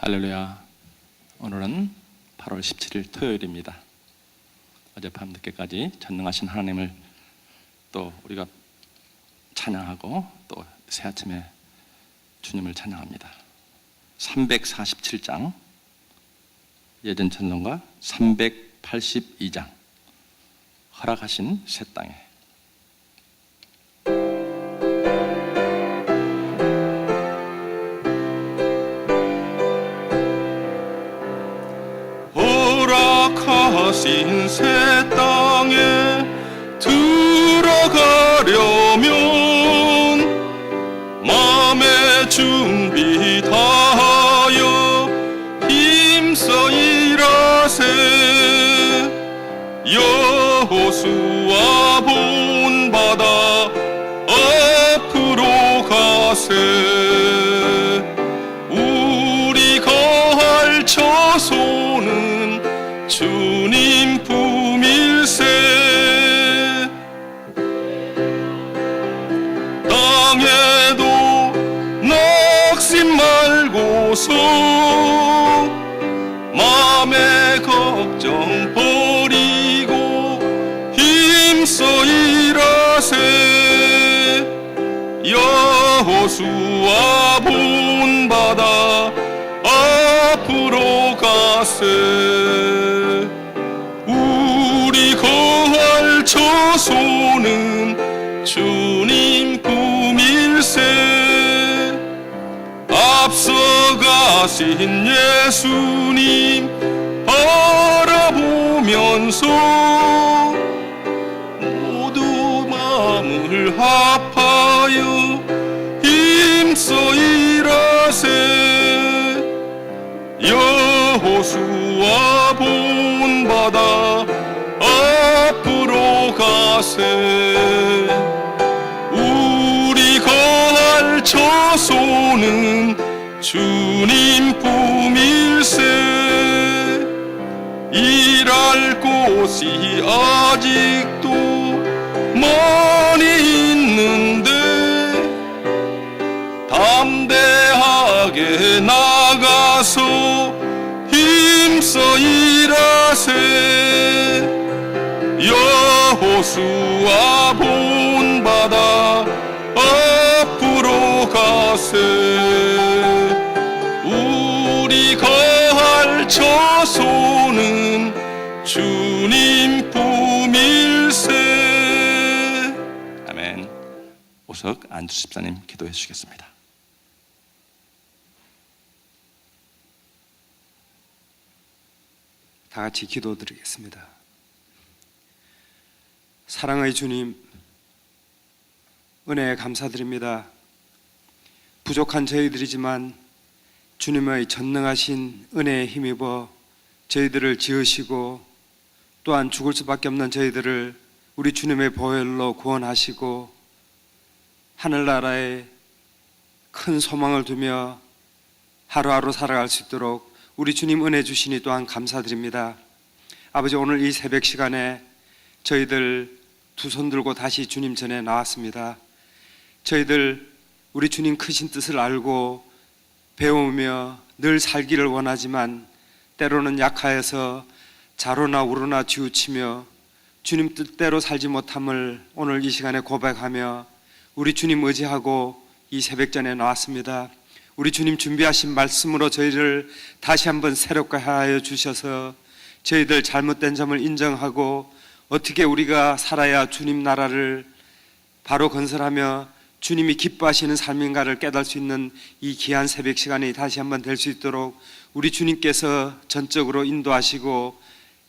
할렐루야. 오늘은 8월 17일 토요일입니다. 어젯밤 늦게까지 전능하신 하나님을 또 우리가 찬양하고 또 새아침에 주님을 찬양합니다. 347장 예전 찬송가 382장 허락하신 새 땅에. 허락하신 새 땅에 들어가려면 마음의 준비 다하여 힘써 일하세. 여호수아 본받아 앞으로 가세. 우리 거할 처소는 주님 품일세. 땅에도 낙심 말고서 맘의 걱정 버리고 힘써 일하세. 여호수아 본받아 앞으로 가세. 우리 거할 처소는 주님 품일세. 앞서가신 예수님 바라보면서 모두 마음을 합하여 힘써 일하세. 여호수아 본받아 앞으로 가세. 우리 거할 처소는 주님 품일세. 일할 곳이 아직도 많이 있는데 담대하게 나가서 힘써 일하세. 여호수아 본받아 앞으로 가세. 우리 거할 처소는 주님 품일세. 아멘. 오석 안주 집사님 기도해 주시겠습니다. 다 같이 기도드리겠습니다. 사랑의 주님, 은혜에 감사드립니다. 부족한 저희들이지만 주님의 전능하신 은혜에 힘입어 저희들을 지으시고 또한 죽을 수밖에 없는 저희들을 우리 주님의 보혈로 구원하시고 하늘나라에 큰 소망을 두며 하루하루 살아갈 수 있도록 우리 주님 은혜 주시니 또한 감사드립니다. 아버지, 오늘 이 새벽 시간에 저희들 두 손 들고 다시 주님 전에 나왔습니다. 저희들 우리 주님 크신 뜻을 알고 배우며 늘 살기를 원하지만 때로는 약하여서 자로나 우로나 치우치며 주님 뜻대로 살지 못함을 오늘 이 시간에 고백하며 우리 주님 의지하고 이 새벽전에 나왔습니다. 우리 주님 준비하신 말씀으로 저희를 다시 한번 새롭게 하여 주셔서 저희들 잘못된 점을 인정하고 어떻게 우리가 살아야 주님 나라를 바로 건설하며 주님이 기뻐하시는 삶인가를 깨달을 수 있는 이 귀한 새벽 시간이 다시 한번 될 수 있도록 우리 주님께서 전적으로 인도하시고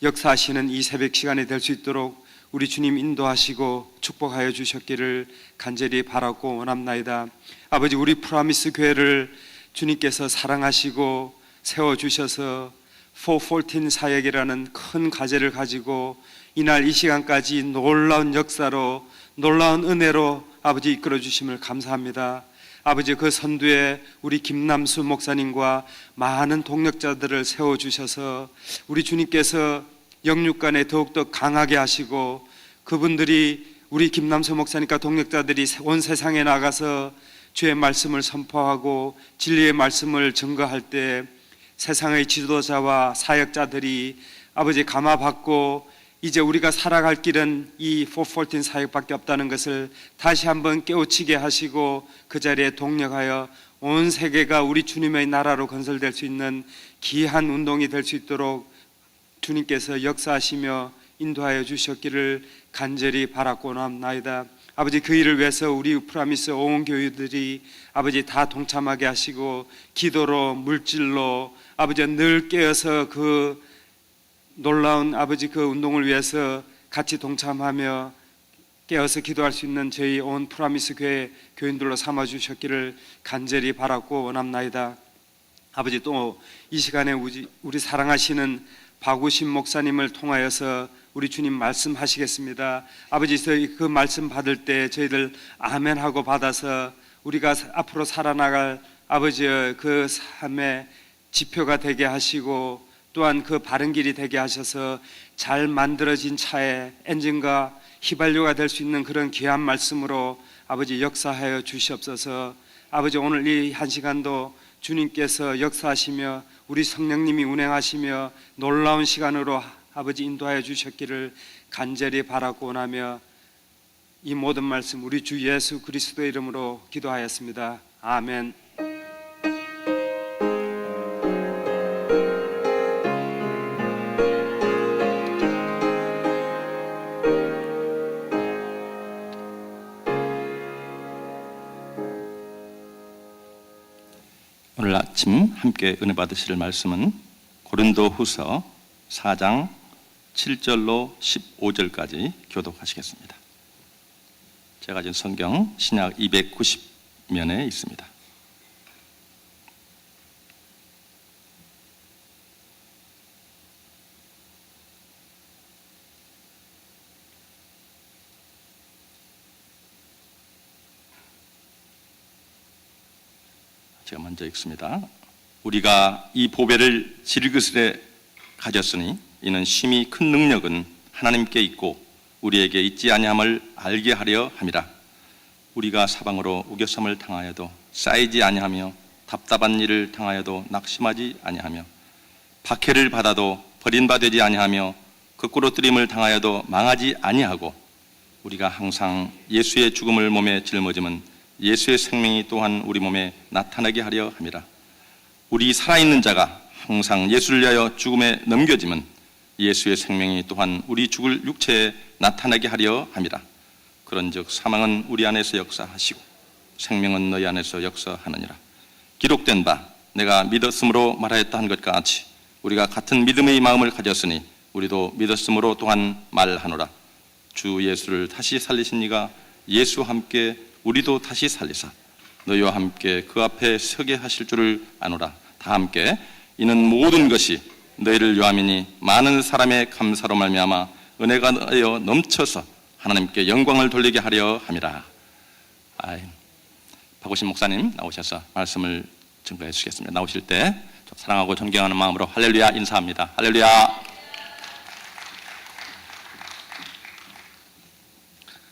역사하시는 이 새벽 시간이 될 수 있도록 우리 주님 인도하시고 축복하여 주셨기를 간절히 바라고 원합나이다. 아버지, 우리 프라미스 교회를 주님께서 사랑하시고 세워주셔서 414 사역이라는 큰 과제를 가지고 이날 이 시간까지 놀라운 역사로 놀라운 은혜로 아버지 이끌어 주심을 감사합니다. 아버지, 그 선두에 우리 김남수 목사님과 많은 동력자들을 세워주셔서 우리 주님께서 영육간에 더욱더 강하게 하시고 그분들이 우리 김남수 목사님과 동력자들이 온 세상에 나가서 주의 말씀을 선포하고 진리의 말씀을 증거할 때 세상의 지도자와 사역자들이 아버지 감화받고 이제 우리가 살아갈 길은 이 414 사역밖에 없다는 것을 다시 한번 깨우치게 하시고 그 자리에 동력하여 온 세계가 우리 주님의 나라로 건설될 수 있는 귀한 운동이 될 수 있도록 주님께서 역사하시며 인도하여 주셨기를 간절히 바라고 나옵나이다. 아버지, 그 일을 위해서 우리 프라미스 온 교회들이 아버지 다 동참하게 하시고 기도로 물질로 아버지 늘 깨어서 그 놀라운 아버지 그 운동을 위해서 같이 동참하며 깨어서 기도할 수 있는 저희 온 프라미스 교회 교인들로 삼아 주셨기를 간절히 바라고 원합나이다. 아버지, 또 이 시간에 우리 사랑하시는 박우신 목사님을 통하여서 우리 주님 말씀하시겠습니다. 아버지, 저희 그 말씀 받을 때 저희들 아멘하고 받아서 우리가 앞으로 살아나갈 아버지의 그 삶의 지표가 되게 하시고 또한 그 바른 길이 되게 하셔서 잘 만들어진 차의 엔진과 휘발유가 될 수 있는 그런 귀한 말씀으로 아버지 역사하여 주시옵소서. 아버지, 오늘 이 한 시간도 주님께서 역사하시며 우리 성령님이 운행하시며 놀라운 시간으로 아버지 인도하여 주셨기를 간절히 바라고 원하며 이 모든 말씀 우리 주 예수 그리스도의 이름으로 기도하였습니다. 아멘. 오늘 아침 함께 은혜 받으실 말씀은 고린도후서 4장 7절로 15절까지 교독하시겠습니다. 제가 가진 성경 신약 290면에 있습니다. 제가 먼저 읽습니다. 우리가 이 보배를 질그스레 가졌으니 이는 심히 큰 능력은 하나님께 있고 우리에게 있지 아니함을 알게 하려 함이라. 우리가 사방으로 우겨섬을 당하여도 쌓이지 아니하며 답답한 일을 당하여도 낙심하지 아니하며 박해를 받아도 버림받지 아니하며 거꾸로 뜨림을 당하여도 망하지 아니하고 우리가 항상 예수의 죽음을 몸에 짊어짐은 예수의 생명이 또한 우리 몸에 나타나게 하려 함이라. 우리 살아있는 자가 항상 예수를 위하여 죽음에 넘겨짐은 예수의 생명이 또한 우리 죽을 육체에 나타나게 하려 함이라. 그런즉 사망은 우리 안에서 역사하시고 생명은 너희 안에서 역사하느니라. 기록된 바 내가 믿었으므로 말하였다 한 것 같이 우리가 같은 믿음의 마음을 가졌으니 우리도 믿었으므로 또한 말하노라. 주 예수를 다시 살리신 이가 예수와 함께 우리도 다시 살리사 너희와 함께 그 앞에 서게 하실 줄을 아노라. 다 함께 이는 모든 것이 너희를 위함이니 많은 사람의 감사로 말미암아 은혜가 너희에 넘쳐서 하나님께 영광을 돌리게 하려 함이라. 박우신 목사님 나오셔서 말씀을 증거해 주시겠습니다. 나오실 때 사랑하고 존경하는 마음으로 할렐루야 인사합니다. 할렐루야.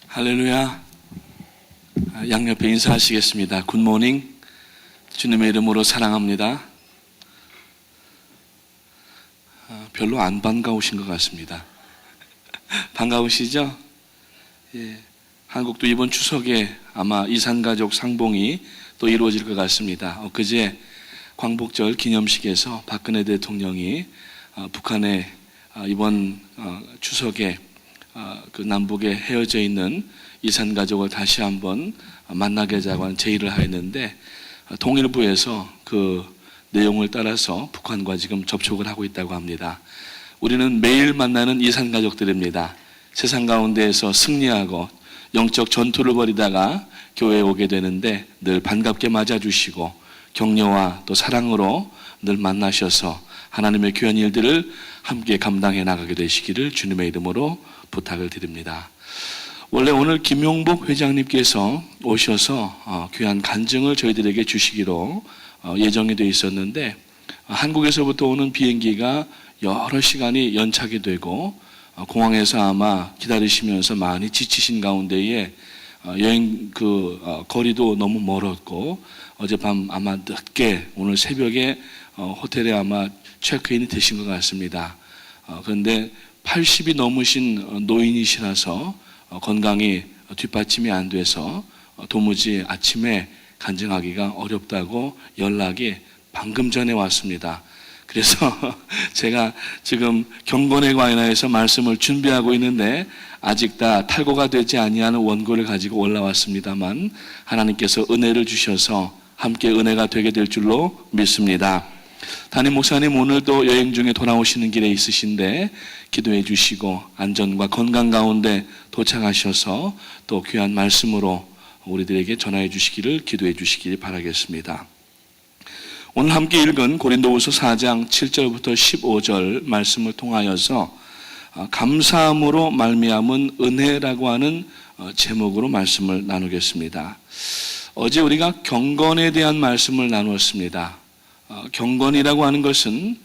할렐루야. 양옆에 인사하시겠습니다. 굿모닝. 주님의 이름으로 사랑합니다. 별로 안 반가우신 것 같습니다. 반가우시죠? 예. 한국도 이번 추석에 아마 이산가족 상봉이 또 이루어질 것 같습니다. 엊그제 광복절 기념식에서 박근혜 대통령이 북한의 이번 추석에 그 남북에 헤어져 있는 이산가족을 다시 한번 만나게 하자고 제의를 하였는데 통일부에서 그 내용을 따라서 북한과 지금 접촉을 하고 있다고 합니다. 우리는 매일 만나는 이산가족들입니다. 세상 가운데에서 승리하고 영적 전투를 벌이다가 교회에 오게 되는데 늘 반갑게 맞아주시고 격려와 또 사랑으로 늘 만나셔서 하나님의 귀한 일들을 함께 감당해 나가게 되시기를 주님의 이름으로 부탁을 드립니다. 원래 오늘 김용복 회장님께서 오셔서 귀한 간증을 저희들에게 주시기로 예정이 되어 있었는데 한국에서부터 오는 비행기가 여러 시간이 연착이 되고 공항에서 아마 기다리시면서 많이 지치신 가운데에 여행 거리도 너무 멀었고 어젯밤 아마 늦게 오늘 새벽에 호텔에 아마 체크인이 되신 것 같습니다. 그런데 80이 넘으신 노인이시라서 건강이 뒷받침이 안 돼서 도무지 아침에 간증하기가 어렵다고 연락이 방금 전에 왔습니다. 그래서 제가 지금 경건에 관해서 말씀을 준비하고 있는데 아직 다 탈고가 되지 아니하는 원고를 가지고 올라왔습니다만 하나님께서 은혜를 주셔서 함께 은혜가 되게 될 줄로 믿습니다. 담임 목사님 오늘도 여행 중에 돌아오시는 길에 있으신데 기도해 주시고 안전과 건강 가운데 도착하셔서 또 귀한 말씀으로 우리들에게 전하여 주시기를 기도해 주시길 바라겠습니다. 오늘 함께 읽은 고린도후서 4장 7절부터 15절 말씀을 통하여서 감사함으로 말미암은 은혜라고 하는 제목으로 말씀을 나누겠습니다. 어제 우리가 경건에 대한 말씀을 나누었습니다. 경건이라고 하는 것은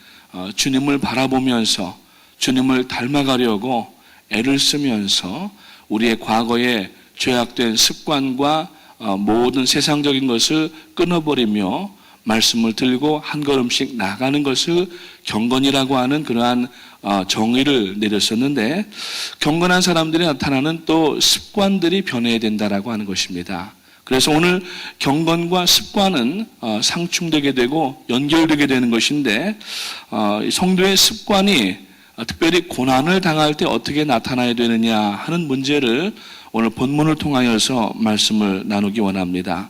주님을 바라보면서 주님을 닮아가려고 애를 쓰면서 우리의 과거의 죄악된 습관과 모든 세상적인 것을 끊어버리며 말씀을 들고 한 걸음씩 나가는 것을 경건이라고 하는 그러한 정의를 내렸었는데 경건한 사람들이 나타나는 또 습관들이 변해야 된다라고 하는 것입니다. 그래서 오늘 경건과 습관은 상충되게 되고 연결되게 되는 것인데 성도의 습관이 특별히 고난을 당할 때 어떻게 나타나야 되느냐 하는 문제를 오늘 본문을 통하여서 말씀을 나누기 원합니다.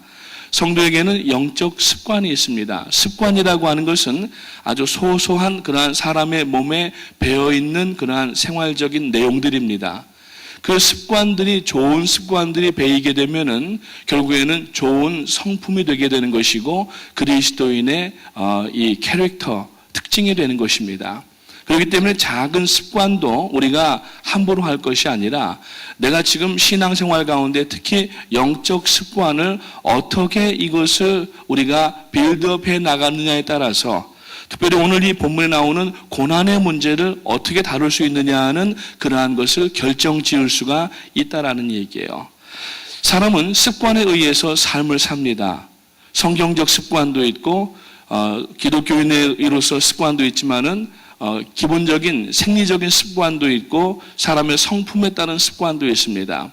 성도에게는 영적 습관이 있습니다. 습관이라고 하는 것은 아주 소소한 그러한 사람의 몸에 배어있는 그러한 생활적인 내용들입니다. 그 습관들이 좋은 습관들이 배이게 되면은 결국에는 좋은 성품이 되게 되는 것이고 그리스도인의 이 캐릭터 특징이 되는 것입니다. 그렇기 때문에 작은 습관도 우리가 함부로 할 것이 아니라 내가 지금 신앙생활 가운데 특히 영적 습관을 어떻게 이것을 우리가 빌드업해 나가느냐에 따라서 특별히 오늘 이 본문에 나오는 고난의 문제를 어떻게 다룰 수 있느냐는 그러한 것을 결정 지을 수가 있다라는 얘기예요. 사람은 습관에 의해서 삶을 삽니다. 성경적 습관도 있고 기독교인으로서 습관도 있지만은 기본적인 생리적인 습관도 있고 사람의 성품에 따른 습관도 있습니다.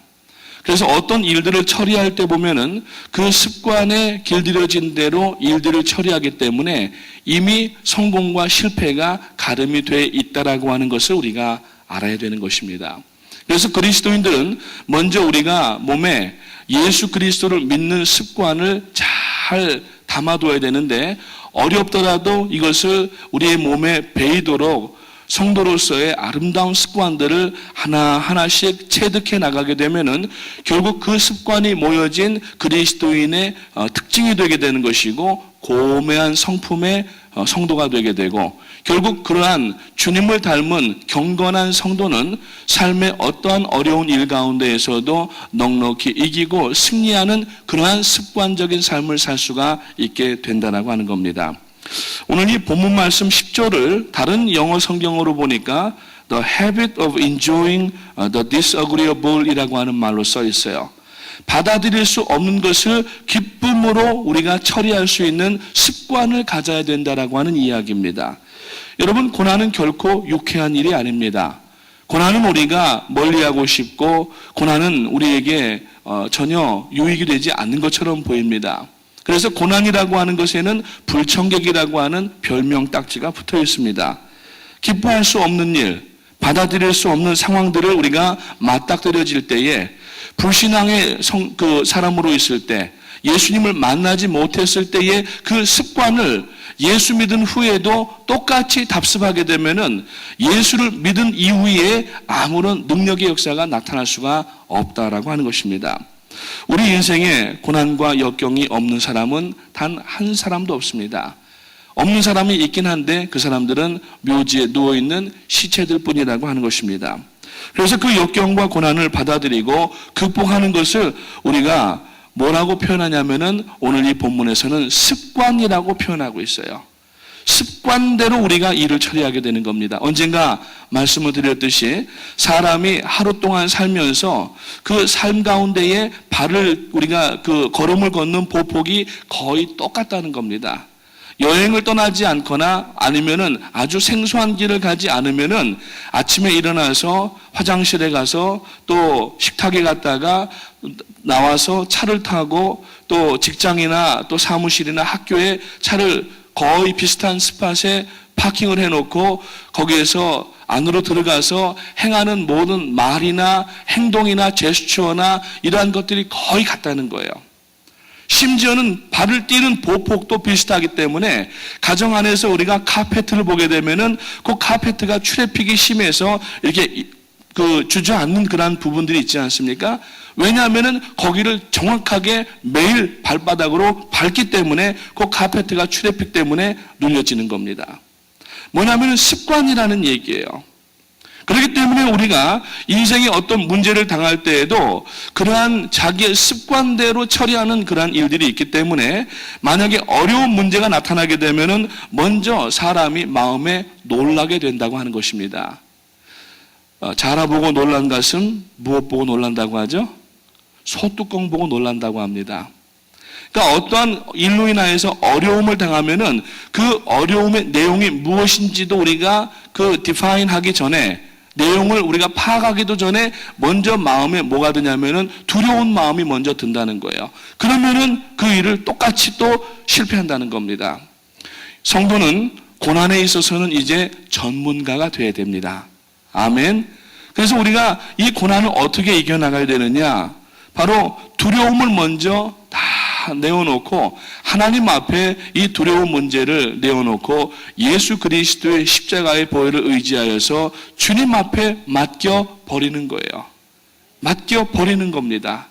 그래서 어떤 일들을 처리할 때 보면은 그 습관에 길들여진 대로 일들을 처리하기 때문에 이미 성공과 실패가 가름이 돼 있다라고 하는 것을 우리가 알아야 되는 것입니다. 그래서 그리스도인들은 먼저 우리가 몸에 예수 그리스도를 믿는 습관을 잘 담아둬야 되는데 어렵더라도 이것을 우리의 몸에 배이도록 성도로서의 아름다운 습관들을 하나하나씩 체득해 나가게 되면은 결국 그 습관이 모여진 그리스도인의 특징이 되게 되는 것이고 고매한 성품의 성도가 되게 되고 결국 그러한 주님을 닮은 경건한 성도는 삶의 어떠한 어려운 일 가운데에서도 넉넉히 이기고 승리하는 그러한 습관적인 삶을 살 수가 있게 된다라고 하는 겁니다. 오늘 이 본문 말씀 10절을 다른 영어 성경으로 보니까 The habit of enjoying the disagreeable 이라고 하는 말로 써 있어요. 받아들일 수 없는 것을 기쁨으로 우리가 처리할 수 있는 습관을 가져야 된다라고 하는 이야기입니다. 여러분, 고난은 결코 유쾌한 일이 아닙니다. 고난은 우리가 멀리하고 싶고 고난은 우리에게 전혀 유익이 되지 않는 것처럼 보입니다. 그래서 고난이라고 하는 것에는 불청객이라고 하는 별명 딱지가 붙어 있습니다. 기뻐할 수 없는 일, 받아들일 수 없는 상황들을 우리가 맞닥뜨려질 때에 불신앙의 사람으로 있을 때 예수님을 만나지 못했을 때의 그 습관을 예수 믿은 후에도 똑같이 답습하게 되면은 예수를 믿은 이후에 아무런 능력의 역사가 나타날 수가 없다라고 하는 것입니다. 우리 인생에 고난과 역경이 없는 사람은 단 한 사람도 없습니다. 없는 사람이 있긴 한데 그 사람들은 묘지에 누워있는 시체들 뿐이라고 하는 것입니다. 그래서 그 역경과 고난을 받아들이고 극복하는 것을 우리가 뭐라고 표현하냐면은 오늘 이 본문에서는 습관이라고 표현하고 있어요. 습관대로 우리가 일을 처리하게 되는 겁니다. 언젠가 말씀을 드렸듯이 사람이 하루 동안 살면서 그 삶 가운데에 발을 우리가 그 걸음을 걷는 보폭이 거의 똑같다는 겁니다. 여행을 떠나지 않거나 아니면은 아주 생소한 길을 가지 않으면은 아침에 일어나서 화장실에 가서 또 식탁에 갔다가 나와서 차를 타고 또 직장이나 또 사무실이나 학교에 차를 거의 비슷한 스팟에 파킹을 해놓고 거기에서 안으로 들어가서 행하는 모든 말이나 행동이나 제스처나 이러한 것들이 거의 같다는 거예요. 심지어는 발을 띄는 보폭도 비슷하기 때문에 가정 안에서 우리가 카페트를 보게 되면은 그 카페트가 트래픽이 심해서 이렇게 주저앉는 그러한 부분들이 있지 않습니까? 왜냐하면은 거기를 정확하게 매일 발바닥으로 밟기 때문에 그 카페트가 트래픽 때문에 눌려지는 겁니다. 뭐냐면은 습관이라는 얘기예요. 그렇기 때문에 우리가 인생의 어떤 문제를 당할 때에도 그러한 자기의 습관대로 처리하는 그러한 일들이 있기 때문에 만약에 어려운 문제가 나타나게 되면은 먼저 사람이 마음에 놀라게 된다고 하는 것입니다. 자라보고 놀란 가슴 무엇 보고 놀란다고 하죠? 소뚜껑 보고 놀란다고 합니다. 그러니까 어떠한 일로 인하여서 어려움을 당하면은 그 어려움의 내용이 무엇인지도 우리가 디파인 하기 전에 내용을 우리가 파악하기도 전에 먼저 마음에 뭐가 드냐면은 두려운 마음이 먼저 든다는 거예요. 그러면은 그 일을 똑같이 또 실패한다는 겁니다. 성도는 고난에 있어서는 이제 전문가가 되어야 됩니다. 아멘. 그래서 우리가 이 고난을 어떻게 이겨나가야 되느냐? 바로 두려움을 먼저 다 내어놓고 하나님 앞에 이 두려운 문제를 내어놓고 예수 그리스도의 십자가의 보혈을 의지하여서 주님 앞에 맡겨버리는 거예요. 맡겨버리는 겁니다.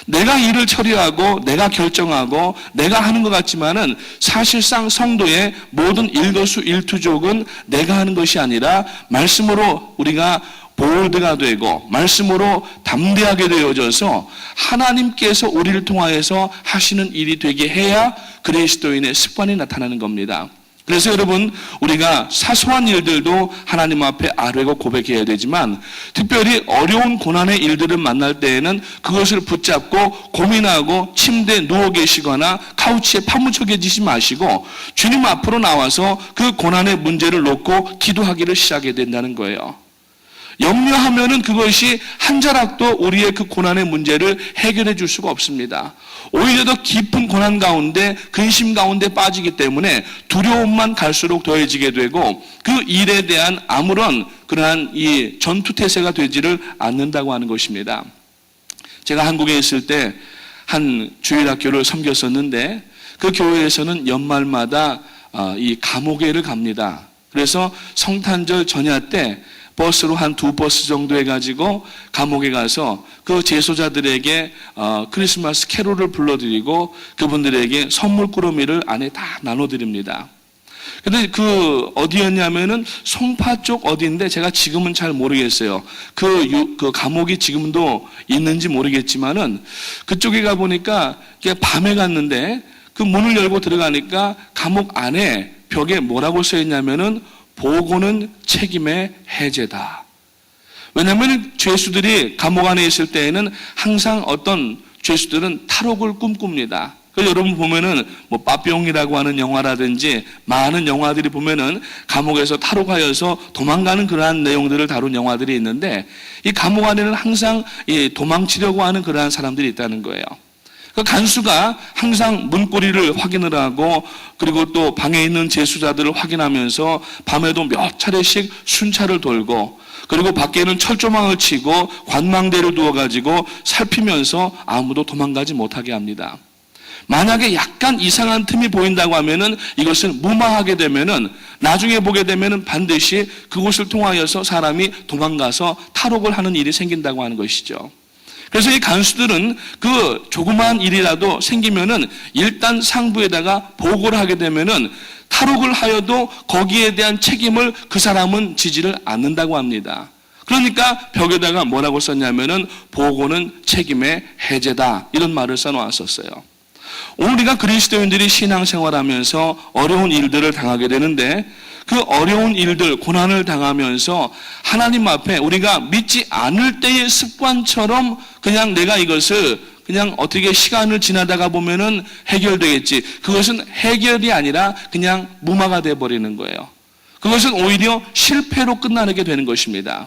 내가 일을 처리하고 내가 결정하고 내가 하는 것 같지만은 사실상 성도의 모든 일거수일투족은 내가 하는 것이 아니라 말씀으로 우리가 볼드가 되고 말씀으로 담대하게 되어져서 하나님께서 우리를 통하여서 하시는 일이 되게 해야 그리스도인의 습관이 나타나는 겁니다. 그래서 여러분 우리가 사소한 일들도 하나님 앞에 아뢰고 고백해야 되지만 특별히 어려운 고난의 일들을 만날 때에는 그것을 붙잡고 고민하고 침대에 누워 계시거나 카우치에 파묻혀 계시지 마시고 주님 앞으로 나와서 그 고난의 문제를 놓고 기도하기를 시작해야 된다는 거예요. 염려하면은 그것이 한 자락도 우리의 그 고난의 문제를 해결해 줄 수가 없습니다. 오히려 더 깊은 고난 가운데 근심 가운데 빠지기 때문에 두려움만 갈수록 더해지게 되고 그 일에 대한 아무런 그러한 이 전투태세가 되지를 않는다고 하는 것입니다. 제가 한국에 있을 때 한 주일학교를 섬겼었는데 그 교회에서는 연말마다 이 감옥회를 갑니다. 그래서 성탄절 전야 때 버스로 한 2버스 정도 해가지고 감옥에 가서 그 재소자들에게 크리스마스 캐롤을 불러드리고 그분들에게 선물 꾸러미를 안에 다 나눠드립니다. 근데 그 어디였냐면은 송파 쪽 어디인데 제가 지금은 잘 모르겠어요. 그 감옥이 지금도 있는지 모르겠지만은 그쪽에 가보니까 밤에 갔는데 그 문을 열고 들어가니까 감옥 안에 벽에 뭐라고 써있냐면은 보고는 책임의 해제다. 왜냐하면 죄수들이 감옥 안에 있을 때에는 항상 어떤 죄수들은 탈옥을 꿈꿉니다. 그래서 여러분 보면은 뭐 빠삐용이라고 하는 영화라든지 많은 영화들이 보면은 감옥에서 탈옥하여서 도망가는 그러한 내용들을 다룬 영화들이 있는데 이 감옥 안에는 항상 도망치려고 하는 그러한 사람들이 있다는 거예요. 그 간수가 항상 문고리를 확인을 하고 그리고 또 방에 있는 재수자들을 확인하면서 밤에도 몇 차례씩 순찰을 돌고 그리고 밖에는 철조망을 치고 관망대를 두어가지고 살피면서 아무도 도망가지 못하게 합니다. 만약에 약간 이상한 틈이 보인다고 하면은 이것을 무마하게 되면은 나중에 보게 되면은 반드시 그곳을 통하여서 사람이 도망가서 탈옥을 하는 일이 생긴다고 하는 것이죠. 그래서 이 간수들은 그 조그마한 일이라도 생기면은 일단 상부에다가 보고를 하게 되면은 탈옥을 하여도 거기에 대한 책임을 그 사람은 지지를 않는다고 합니다. 그러니까 벽에다가 뭐라고 썼냐면은 보고는 책임의 해제다 이런 말을 써놓았었어요. 오늘 우리가 그리스도인들이 신앙생활하면서 어려운 일들을 당하게 되는데 그 어려운 일들, 고난을 당하면서 하나님 앞에 우리가 믿지 않을 때의 습관처럼 그냥 내가 이것을 그냥 어떻게 시간을 지나다가 보면은 해결되겠지. 그것은 해결이 아니라 그냥 무마가 되어버리는 거예요. 그것은 오히려 실패로 끝나게 되는 것입니다.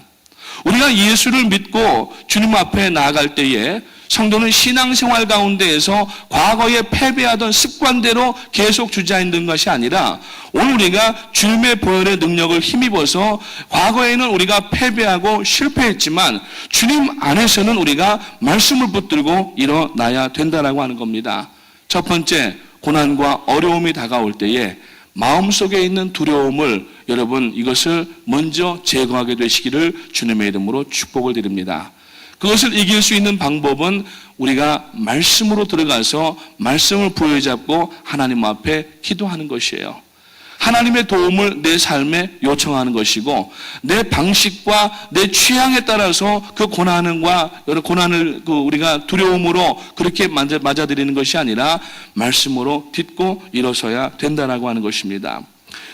우리가 예수를 믿고 주님 앞에 나아갈 때에 성도는 신앙생활 가운데에서 과거에 패배하던 습관대로 계속 주저앉는 것이 아니라 오늘 우리가 주님의 보혈의 능력을 힘입어서 과거에는 우리가 패배하고 실패했지만 주님 안에서는 우리가 말씀을 붙들고 일어나야 된다라고 하는 겁니다. 첫 번째, 고난과 어려움이 다가올 때에 마음속에 있는 두려움을 여러분 이것을 먼저 제거하게 되시기를 주님의 이름으로 축복을 드립니다. 그것을 이길 수 있는 방법은 우리가 말씀으로 들어가서 말씀을 부여잡고 하나님 앞에 기도하는 것이에요. 하나님의 도움을 내 삶에 요청하는 것이고 내 방식과 내 취향에 따라서 그 고난을 우리가 두려움으로 그렇게 맞아들이는 것이 아니라 말씀으로 딛고 일어서야 된다라고 하는 것입니다.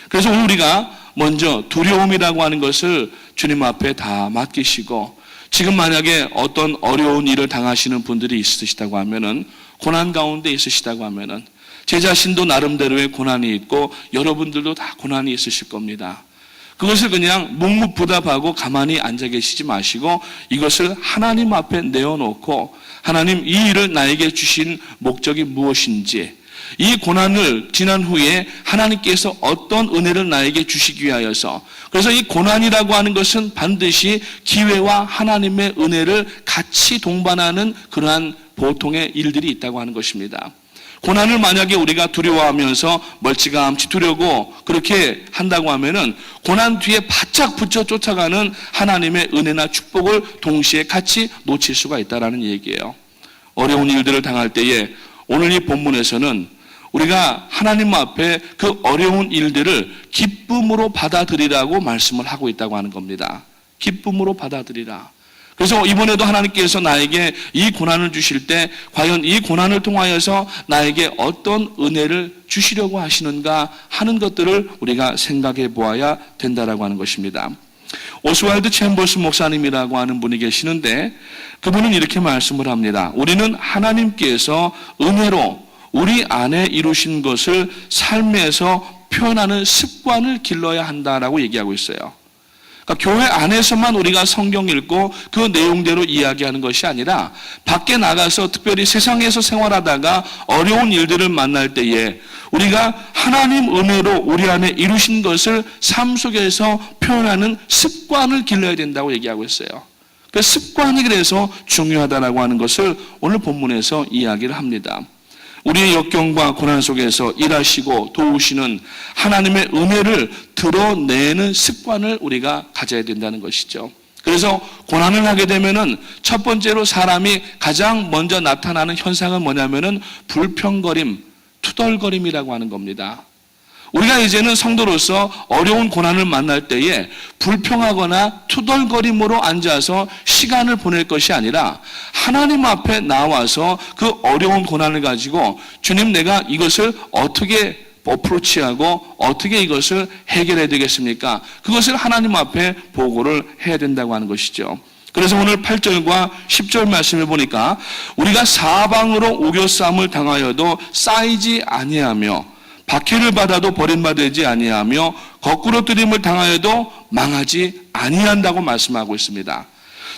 그래서 우리가 먼저 두려움이라고 하는 것을 주님 앞에 다 맡기시고 지금 만약에 어떤 어려운 일을 당하시는 분들이 있으시다고 하면은 고난 가운데 있으시다고 하면은 제 자신도 나름대로의 고난이 있고 여러분들도 다 고난이 있으실 겁니다. 그것을 그냥 묵묵부답하고 가만히 앉아 계시지 마시고 이것을 하나님 앞에 내어놓고 하나님 이 일을 나에게 주신 목적이 무엇인지 이 고난을 지난 후에 하나님께서 어떤 은혜를 나에게 주시기 위하여서 그래서 이 고난이라고 하는 것은 반드시 기회와 하나님의 은혜를 같이 동반하는 그러한 보통의 일들이 있다고 하는 것입니다. 고난을 만약에 우리가 두려워하면서 멀찌감치 두려고 그렇게 한다고 하면은 고난 뒤에 바짝 붙여 쫓아가는 하나님의 은혜나 축복을 동시에 같이 놓칠 수가 있다라는 얘기예요. 어려운 일들을 당할 때에 오늘 이 본문에서는 우리가 하나님 앞에 그 어려운 일들을 기쁨으로 받아들이라고 말씀을 하고 있다고 하는 겁니다. 기쁨으로 받아들이라. 그래서 이번에도 하나님께서 나에게 이 고난을 주실 때 과연 이 고난을 통하여서 나에게 어떤 은혜를 주시려고 하시는가 하는 것들을 우리가 생각해 보아야 된다라고 하는 것입니다. 오스왈드 챔버스 목사님이라고 하는 분이 계시는데 그분은 이렇게 말씀을 합니다. 우리는 하나님께서 은혜로 우리 안에 이루신 것을 삶에서 표현하는 습관을 길러야 한다라고 얘기하고 있어요. 그러니까 교회 안에서만 우리가 성경 읽고 그 내용대로 이야기하는 것이 아니라 밖에 나가서 특별히 세상에서 생활하다가 어려운 일들을 만날 때에 우리가 하나님 은혜로 우리 안에 이루신 것을 삶 속에서 표현하는 습관을 길러야 된다고 얘기하고 있어요. 그 습관이 그래서 중요하다라고 하는 것을 오늘 본문에서 이야기를 합니다. 우리의 역경과 고난 속에서 일하시고 도우시는 하나님의 은혜를 드러내는 습관을 우리가 가져야 된다는 것이죠. 그래서 고난을 하게 되면은 첫 번째로 사람이 가장 먼저 나타나는 현상은 뭐냐면은 불평거림, 투덜거림이라고 하는 겁니다. 우리가 이제는 성도로서 어려운 고난을 만날 때에 불평하거나 투덜거림으로 앉아서 시간을 보낼 것이 아니라 하나님 앞에 나와서 그 어려운 고난을 가지고 주님 내가 이것을 어떻게 어프로치하고 어떻게 이것을 해결해야 되겠습니까? 그것을 하나님 앞에 보고를 해야 된다고 하는 것이죠. 그래서 오늘 8절과 10절 말씀을 보니까 우리가 사방으로 오겨싸움을 당하여도 쌓이지 아니하며 박해를 받아도 버림받지 아니하며 거꾸로 뜨림을 당하여도 망하지 아니한다고 말씀하고 있습니다.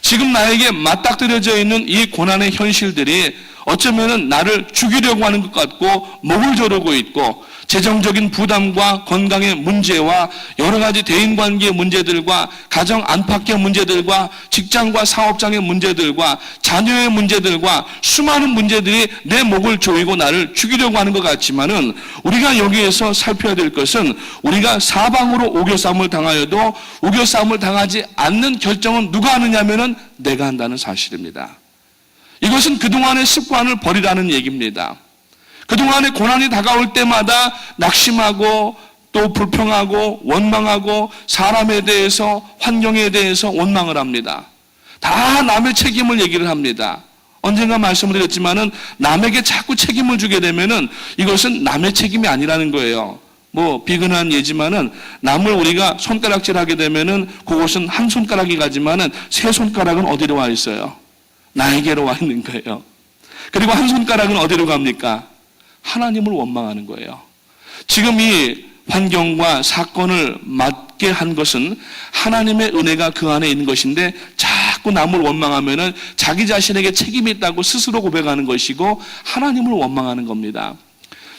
지금 나에게 맞닥뜨려져 있는 이 고난의 현실들이 어쩌면은 나를 죽이려고 하는 것 같고 목을 조르고 있고 재정적인 부담과 건강의 문제와 여러 가지 대인관계의 문제들과 가정 안팎의 문제들과 직장과 사업장의 문제들과 자녀의 문제들과 수많은 문제들이 내 목을 조이고 나를 죽이려고 하는 것 같지만은 우리가 여기에서 살펴야 될 것은 우리가 사방으로 오겨싸움을 당하여도 오겨싸움을 당하지 않는 결정은 누가 하느냐면은 내가 한다는 사실입니다. 이것은 그동안의 습관을 버리라는 얘기입니다. 그동안에 고난이 다가올 때마다 낙심하고 또 불평하고 원망하고 사람에 대해서 환경에 대해서 원망을 합니다. 다 남의 책임을 얘기를 합니다. 언젠가 말씀을 드렸지만은 남에게 자꾸 책임을 주게 되면은 이것은 남의 책임이 아니라는 거예요. 뭐 비근한 예지만은 남을 우리가 손가락질하게 되면은 그것은 한 손가락이 가지만은 세 손가락은 어디로 와 있어요? 나에게로 와 있는 거예요. 그리고 한 손가락은 어디로 갑니까? 하나님을 원망하는 거예요. 지금 이 환경과 사건을 맞게 한 것은 하나님의 은혜가 그 안에 있는 것인데 자꾸 남을 원망하면은 자기 자신에게 책임이 있다고 스스로 고백하는 것이고 하나님을 원망하는 겁니다.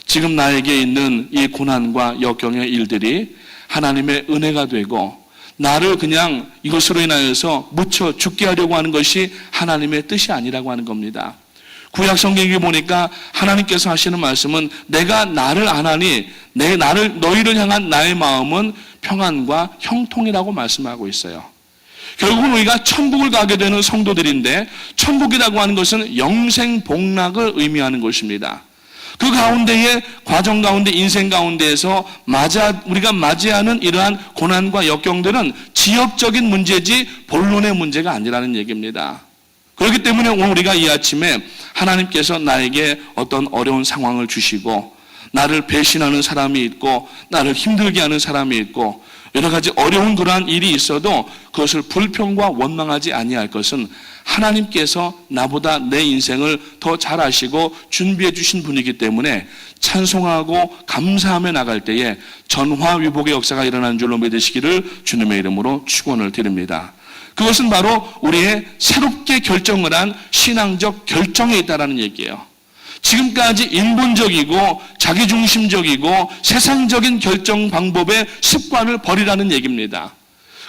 지금 나에게 있는 이 고난과 역경의 일들이 하나님의 은혜가 되고 나를 그냥 이것으로 인하여서 묻혀 죽게 하려고 하는 것이 하나님의 뜻이 아니라고 하는 겁니다. 구약 성경에 보니까 하나님께서 하시는 말씀은 내가 나를 안 하니 너희를 향한 나의 마음은 평안과 형통이라고 말씀하고 있어요. 결국은 우리가 천국을 가게 되는 성도들인데 천국이라고 하는 것은 영생 복락을 의미하는 것입니다. 그 가운데에 과정 가운데 인생 가운데에서 우리가 맞이하는 이러한 고난과 역경들은 지역적인 문제지 본론의 문제가 아니라는 얘기입니다. 그렇기 때문에 오늘 우리가 이 아침에 하나님께서 나에게 어떤 어려운 상황을 주시고 나를 배신하는 사람이 있고 나를 힘들게 하는 사람이 있고 여러 가지 어려운 그러한 일이 있어도 그것을 불평과 원망하지 아니할 것은 하나님께서 나보다 내 인생을 더 잘 아시고 준비해 주신 분이기 때문에 찬송하고 감사하며 나갈 때에 전화위복의 역사가 일어나는 줄로 믿으시기를 주님의 이름으로 축원을 드립니다. 그것은 바로 우리의 새롭게 결정을 한 신앙적 결정에 있다는 얘기예요. 지금까지 인본적이고 자기중심적이고 세상적인 결정 방법의 습관을 버리라는 얘기입니다.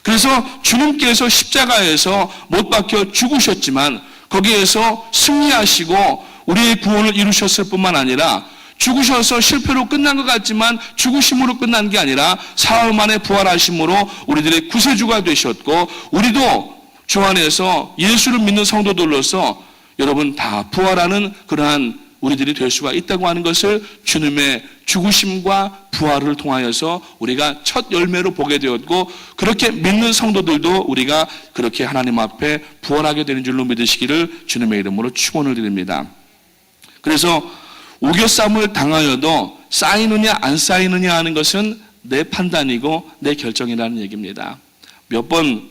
그래서 주님께서 십자가에서 못 박혀 죽으셨지만 거기에서 승리하시고 우리의 구원을 이루셨을 뿐만 아니라 죽으셔서 실패로 끝난 것 같지만 죽으심으로 끝난 게 아니라 사흘 만에 부활하심으로 우리들의 구세주가 되셨고 우리도 주 안에서 예수를 믿는 성도들로서 여러분 다 부활하는 그러한 우리들이 될 수가 있다고 하는 것을 주님의 죽으심과 부활을 통하여서 우리가 첫 열매로 보게 되었고 그렇게 믿는 성도들도 우리가 그렇게 하나님 앞에 부활하게 되는 줄로 믿으시기를 주님의 이름으로 축원을 드립니다. 그래서 우겨쌈을 당하여도 쌓이느냐 안 쌓이느냐 하는 것은 내 판단이고 내 결정이라는 얘기입니다. 몇 번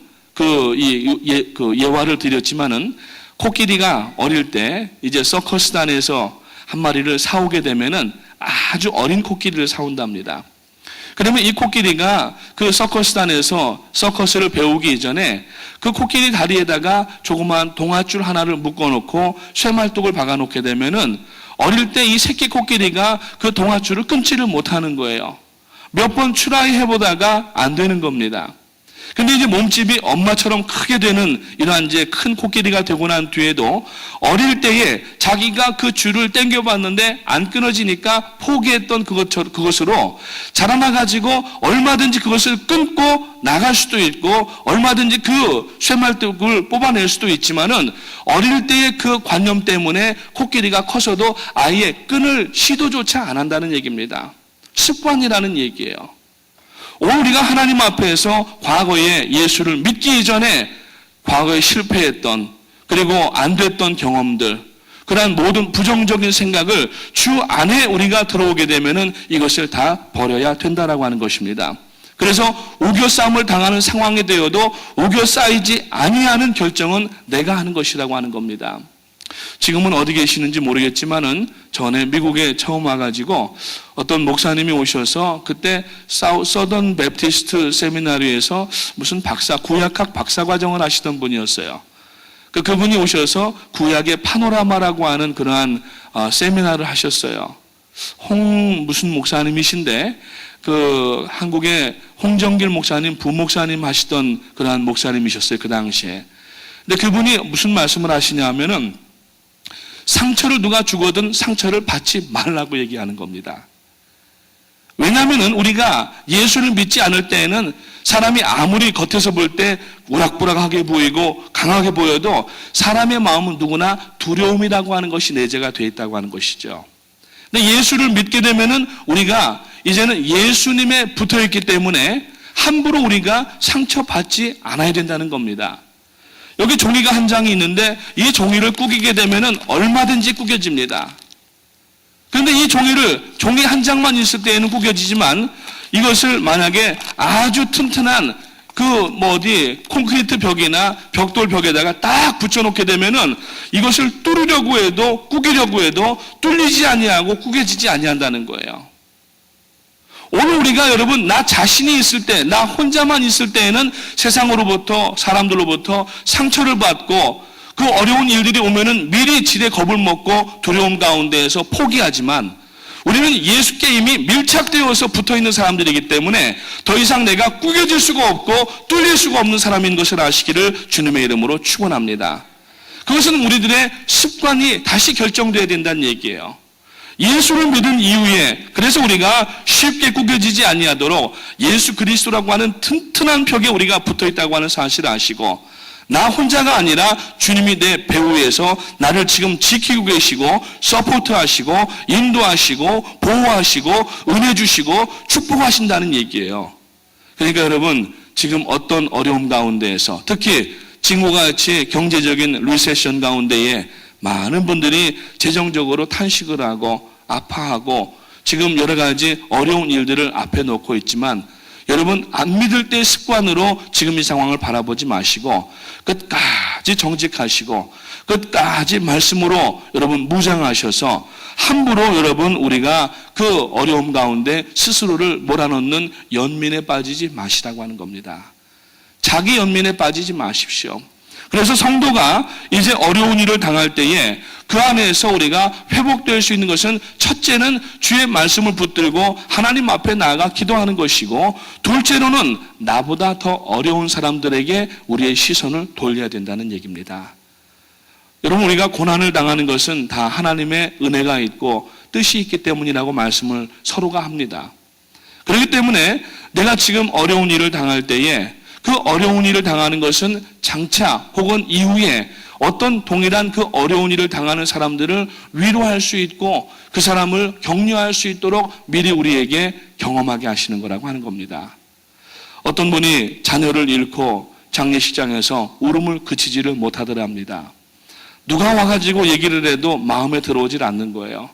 예화를 드렸지만은 코끼리가 어릴 때 이제 서커스단에서 한 마리를 사오게 되면은 아주 어린 코끼리를 사온답니다. 그러면 이 코끼리가 그 서커스단에서 서커스를 배우기 이전에 그 코끼리 다리에다가 조그만 동아줄 하나를 묶어놓고 쇠말뚝을 박아놓게 되면은 어릴 때 이 새끼 코끼리가 그 동아줄을 끊지를 못하는 거예요. 몇 번 트라이 해보다가 안 되는 겁니다. 근데 이제 몸집이 엄마처럼 크게 되는 이러한 이제 큰 코끼리가 되고 난 뒤에도 어릴 때에 자기가 그 줄을 당겨봤는데 안 끊어지니까 포기했던 그것으로 자라나가지고 얼마든지 그것을 끊고 나갈 수도 있고 얼마든지 그 쇠말뚝을 뽑아낼 수도 있지만은 어릴 때의 그 관념 때문에 코끼리가 커서도 아예 끊을 시도조차 안 한다는 얘기입니다. 습관이라는 얘기예요. 오늘 우리가 하나님 앞에서 과거에 예수를 믿기 이전에 과거에 실패했던 그리고 안 됐던 경험들 그러한 모든 부정적인 생각을 주 안에 우리가 들어오게 되면은 이것을 다 버려야 된다라고 하는 것입니다. 그래서 우겨싸움을 당하는 상황이 되어도 우겨싸이지 아니하는 결정은 내가 하는 것이라고 하는 겁니다. 지금은 어디 계시는지 모르겠지만은 전에 미국에 처음 와가지고 어떤 목사님이 오셔서 그때 서던 베프티스트 세미나리에서 무슨 구약학 박사과정을 하시던 분이었어요. 그분이 오셔서 구약의 파노라마라고 하는 그러한 세미나를 하셨어요. 무슨 목사님이신데 그 한국의 홍정길 목사님 부목사님 하시던 그러한 목사님이셨어요. 그 당시에. 근데 그분이 무슨 말씀을 하시냐 하면은 상처를 누가 주거든 상처를 받지 말라고 얘기하는 겁니다. 왜냐하면 우리가 예수를 믿지 않을 때에는 사람이 아무리 겉에서 볼 때 우락부락하게 보이고 강하게 보여도 사람의 마음은 누구나 두려움이라고 하는 것이 내재가 되어 있다고 하는 것이죠. 근데 예수를 믿게 되면은 우리가 이제는 예수님에 붙어 있기 때문에 함부로 우리가 상처받지 않아야 된다는 겁니다. 여기 종이가 한 장이 있는데 이 종이를 꾸기게 되면은 얼마든지 꾸겨집니다. 그런데 이 종이 한 장만 있을 때에는 꾸겨지지만 이것을 만약에 아주 튼튼한 콘크리트 벽이나 벽돌 벽에다가 딱 붙여놓게 되면은 이것을 뚫으려고 해도 꾸기려고 해도 뚫리지 아니하고 꾸겨지지 아니한다는 거예요. 오늘 우리가 여러분 나 자신이 있을 때, 나 혼자만 있을 때에는 세상으로부터 사람들로부터 상처를 받고 그 어려운 일들이 오면은 미리 지레 겁을 먹고 두려움 가운데에서 포기하지만 우리는 예수께 이미 밀착되어서 붙어있는 사람들이기 때문에 더 이상 내가 꾸겨질 수가 없고 뚫릴 수가 없는 사람인 것을 아시기를 주님의 이름으로 축원합니다. 그것은 우리들의 습관이 다시 결정되어야 된다는 얘기예요. 예수를 믿은 이후에 그래서 우리가 쉽게 꾸겨지지 아니하도록 예수 그리스도라고 하는 튼튼한 벽에 우리가 붙어있다고 하는 사실을 아시고 나 혼자가 아니라 주님이 내 배후에서 나를 지금 지키고 계시고 서포트하시고 인도하시고 보호하시고 은혜 주시고 축복하신다는 얘기예요. 그러니까 여러분 지금 어떤 어려움 가운데에서 특히 지금과 같이 경제적인 리세션 가운데에 많은 분들이 재정적으로 탄식을 하고 아파하고 지금 여러 가지 어려운 일들을 앞에 놓고 있지만 여러분 안 믿을 때의 습관으로 지금 이 상황을 바라보지 마시고 끝까지 정직하시고 끝까지 말씀으로 여러분 무장하셔서 함부로 여러분 우리가 그 어려움 가운데 스스로를 몰아넣는 연민에 빠지지 마시라고 하는 겁니다. 자기 연민에 빠지지 마십시오. 그래서 성도가 이제 어려운 일을 당할 때에 그 안에서 우리가 회복될 수 있는 것은 첫째는 주의 말씀을 붙들고 하나님 앞에 나아가 기도하는 것이고 둘째로는 나보다 더 어려운 사람들에게 우리의 시선을 돌려야 된다는 얘기입니다. 여러분 우리가 고난을 당하는 것은 다 하나님의 은혜가 있고 뜻이 있기 때문이라고 말씀을 서로가 합니다. 그렇기 때문에 내가 지금 어려운 일을 당할 때에 그 어려운 일을 당하는 것은 장차 혹은 이후에 어떤 동일한 그 어려운 일을 당하는 사람들을 위로할 수 있고 그 사람을 격려할 수 있도록 미리 우리에게 경험하게 하시는 거라고 하는 겁니다. 어떤 분이 자녀를 잃고 장례식장에서 울음을 그치지를 못하더랍니다. 누가 와가지고 얘기를 해도 마음에 들어오질 않는 거예요.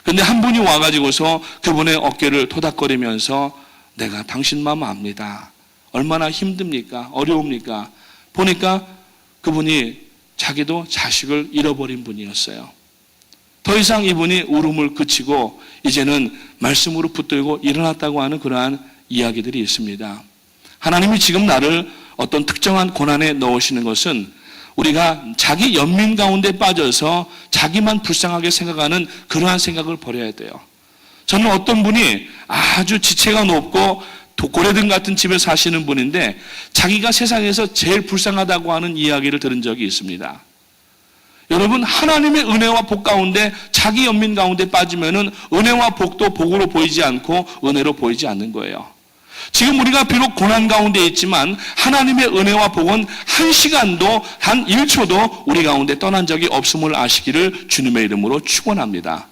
그런데 한 분이 와가지고서 그분의 어깨를 토닥거리면서 내가 당신 마음 압니다. 얼마나 힘듭니까? 어려웁니까? 보니까 그분이 자기도 자식을 잃어버린 분이었어요. 더 이상 이분이 울음을 그치고 이제는 말씀으로 붙들고 일어났다고 하는 그러한 이야기들이 있습니다. 하나님이 지금 나를 어떤 특정한 고난에 넣으시는 것은 우리가 자기 연민 가운데 빠져서 자기만 불쌍하게 생각하는 그러한 생각을 버려야 돼요. 저는 어떤 분이 아주 지체가 높고 고래등 같은 집에 사시는 분인데 자기가 세상에서 제일 불쌍하다고 하는 이야기를 들은 적이 있습니다. 여러분 하나님의 은혜와 복 가운데 자기 연민 가운데 빠지면은 은혜와 복도 복으로 보이지 않고 은혜로 보이지 않는 거예요. 지금 우리가 비록 고난 가운데 있지만 하나님의 은혜와 복은 한 시간도 한 1초도 우리 가운데 떠난 적이 없음을 아시기를 주님의 이름으로 축원합니다.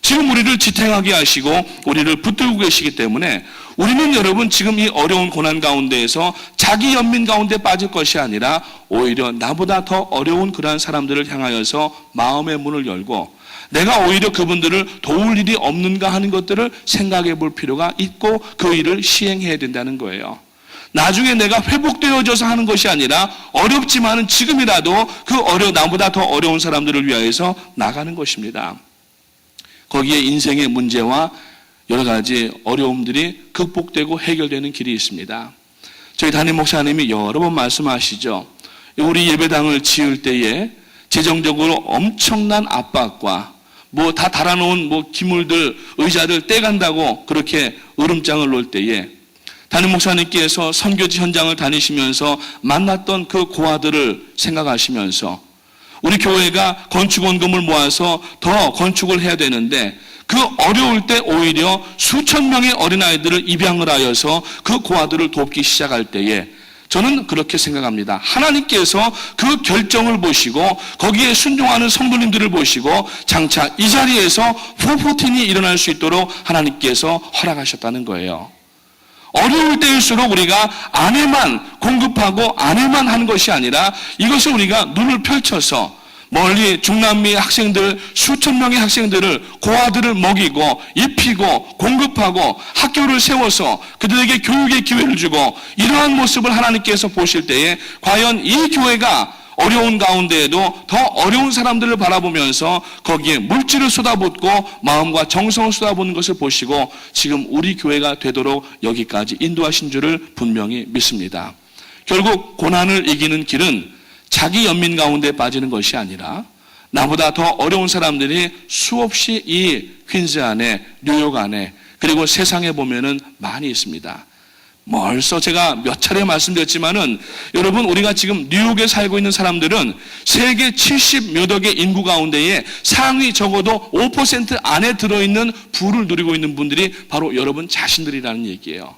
지금 우리를 지탱하게 하시고 우리를 붙들고 계시기 때문에 우리는 여러분 지금 이 어려운 고난 가운데에서 자기 연민 가운데 빠질 것이 아니라 오히려 나보다 더 어려운 그러한 사람들을 향하여서 마음의 문을 열고 내가 오히려 그분들을 도울 일이 없는가 하는 것들을 생각해 볼 필요가 있고 그 일을 시행해야 된다는 거예요. 나중에 내가 회복되어져서 하는 것이 아니라 어렵지만은 지금이라도 그 나보다 더 어려운 사람들을 위하여서 나가는 것입니다. 거기에 인생의 문제와 여러 가지 어려움들이 극복되고 해결되는 길이 있습니다. 저희 담임 목사님이 여러 번 말씀하시죠. 우리 예배당을 지을 때에 재정적으로 엄청난 압박과 다 달아놓은 기물들, 의자를 떼간다고 그렇게 으름장을 놓을 때에 담임 목사님께서 선교지 현장을 다니시면서 만났던 그 고아들을 생각하시면서 우리 교회가 건축원금을 모아서 더 건축을 해야 되는데 그 어려울 때 오히려 수천 명의 어린아이들을 입양을 하여서 그 고아들을 돕기 시작할 때에 저는 그렇게 생각합니다. 하나님께서 그 결정을 보시고 거기에 순종하는 성도님들을 보시고 장차 이 자리에서 포포틴이 일어날 수 있도록 하나님께서 허락하셨다는 거예요. 어려울 때일수록 우리가 안에만 공급하고 안에만 하는 것이 아니라 이것을 우리가 눈을 펼쳐서 멀리 중남미 학생들 수천 명의 학생들을 고아들을 먹이고 입히고 공급하고 학교를 세워서 그들에게 교육의 기회를 주고 이러한 모습을 하나님께서 보실 때에 과연 이 교회가 어려운 가운데에도 더 어려운 사람들을 바라보면서 거기에 물질을 쏟아붓고 마음과 정성을 쏟아붓는 것을 보시고 지금 우리 교회가 되도록 여기까지 인도하신 줄을 분명히 믿습니다. 결국 고난을 이기는 길은 자기 연민 가운데 빠지는 것이 아니라 나보다 더 어려운 사람들이 수없이 이 퀸즈 안에, 뉴욕 안에, 그리고 세상에 보면은 많이 있습니다. 벌써 제가 몇 차례 말씀드렸지만은 여러분, 우리가 지금 뉴욕에 살고 있는 사람들은 세계 70몇 억의 인구 가운데에 상위 적어도 5% 안에 들어있는 부를 누리고 있는 분들이 바로 여러분 자신들이라는 얘기예요.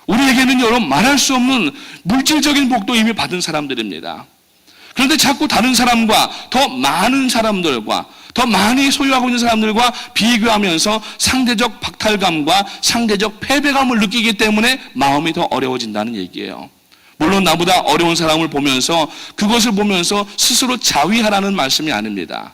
우리에게는 여러분 말할 수 없는 물질적인 복도 이미 받은 사람들입니다. 그런데 자꾸 다른 사람과 더 많은 사람들과 더 많이 소유하고 있는 사람들과 비교하면서 상대적 박탈감과 상대적 패배감을 느끼기 때문에 마음이 더 어려워진다는 얘기예요. 물론 나보다 어려운 사람을 보면서 그것을 보면서 스스로 자위하라는 말씀이 아닙니다.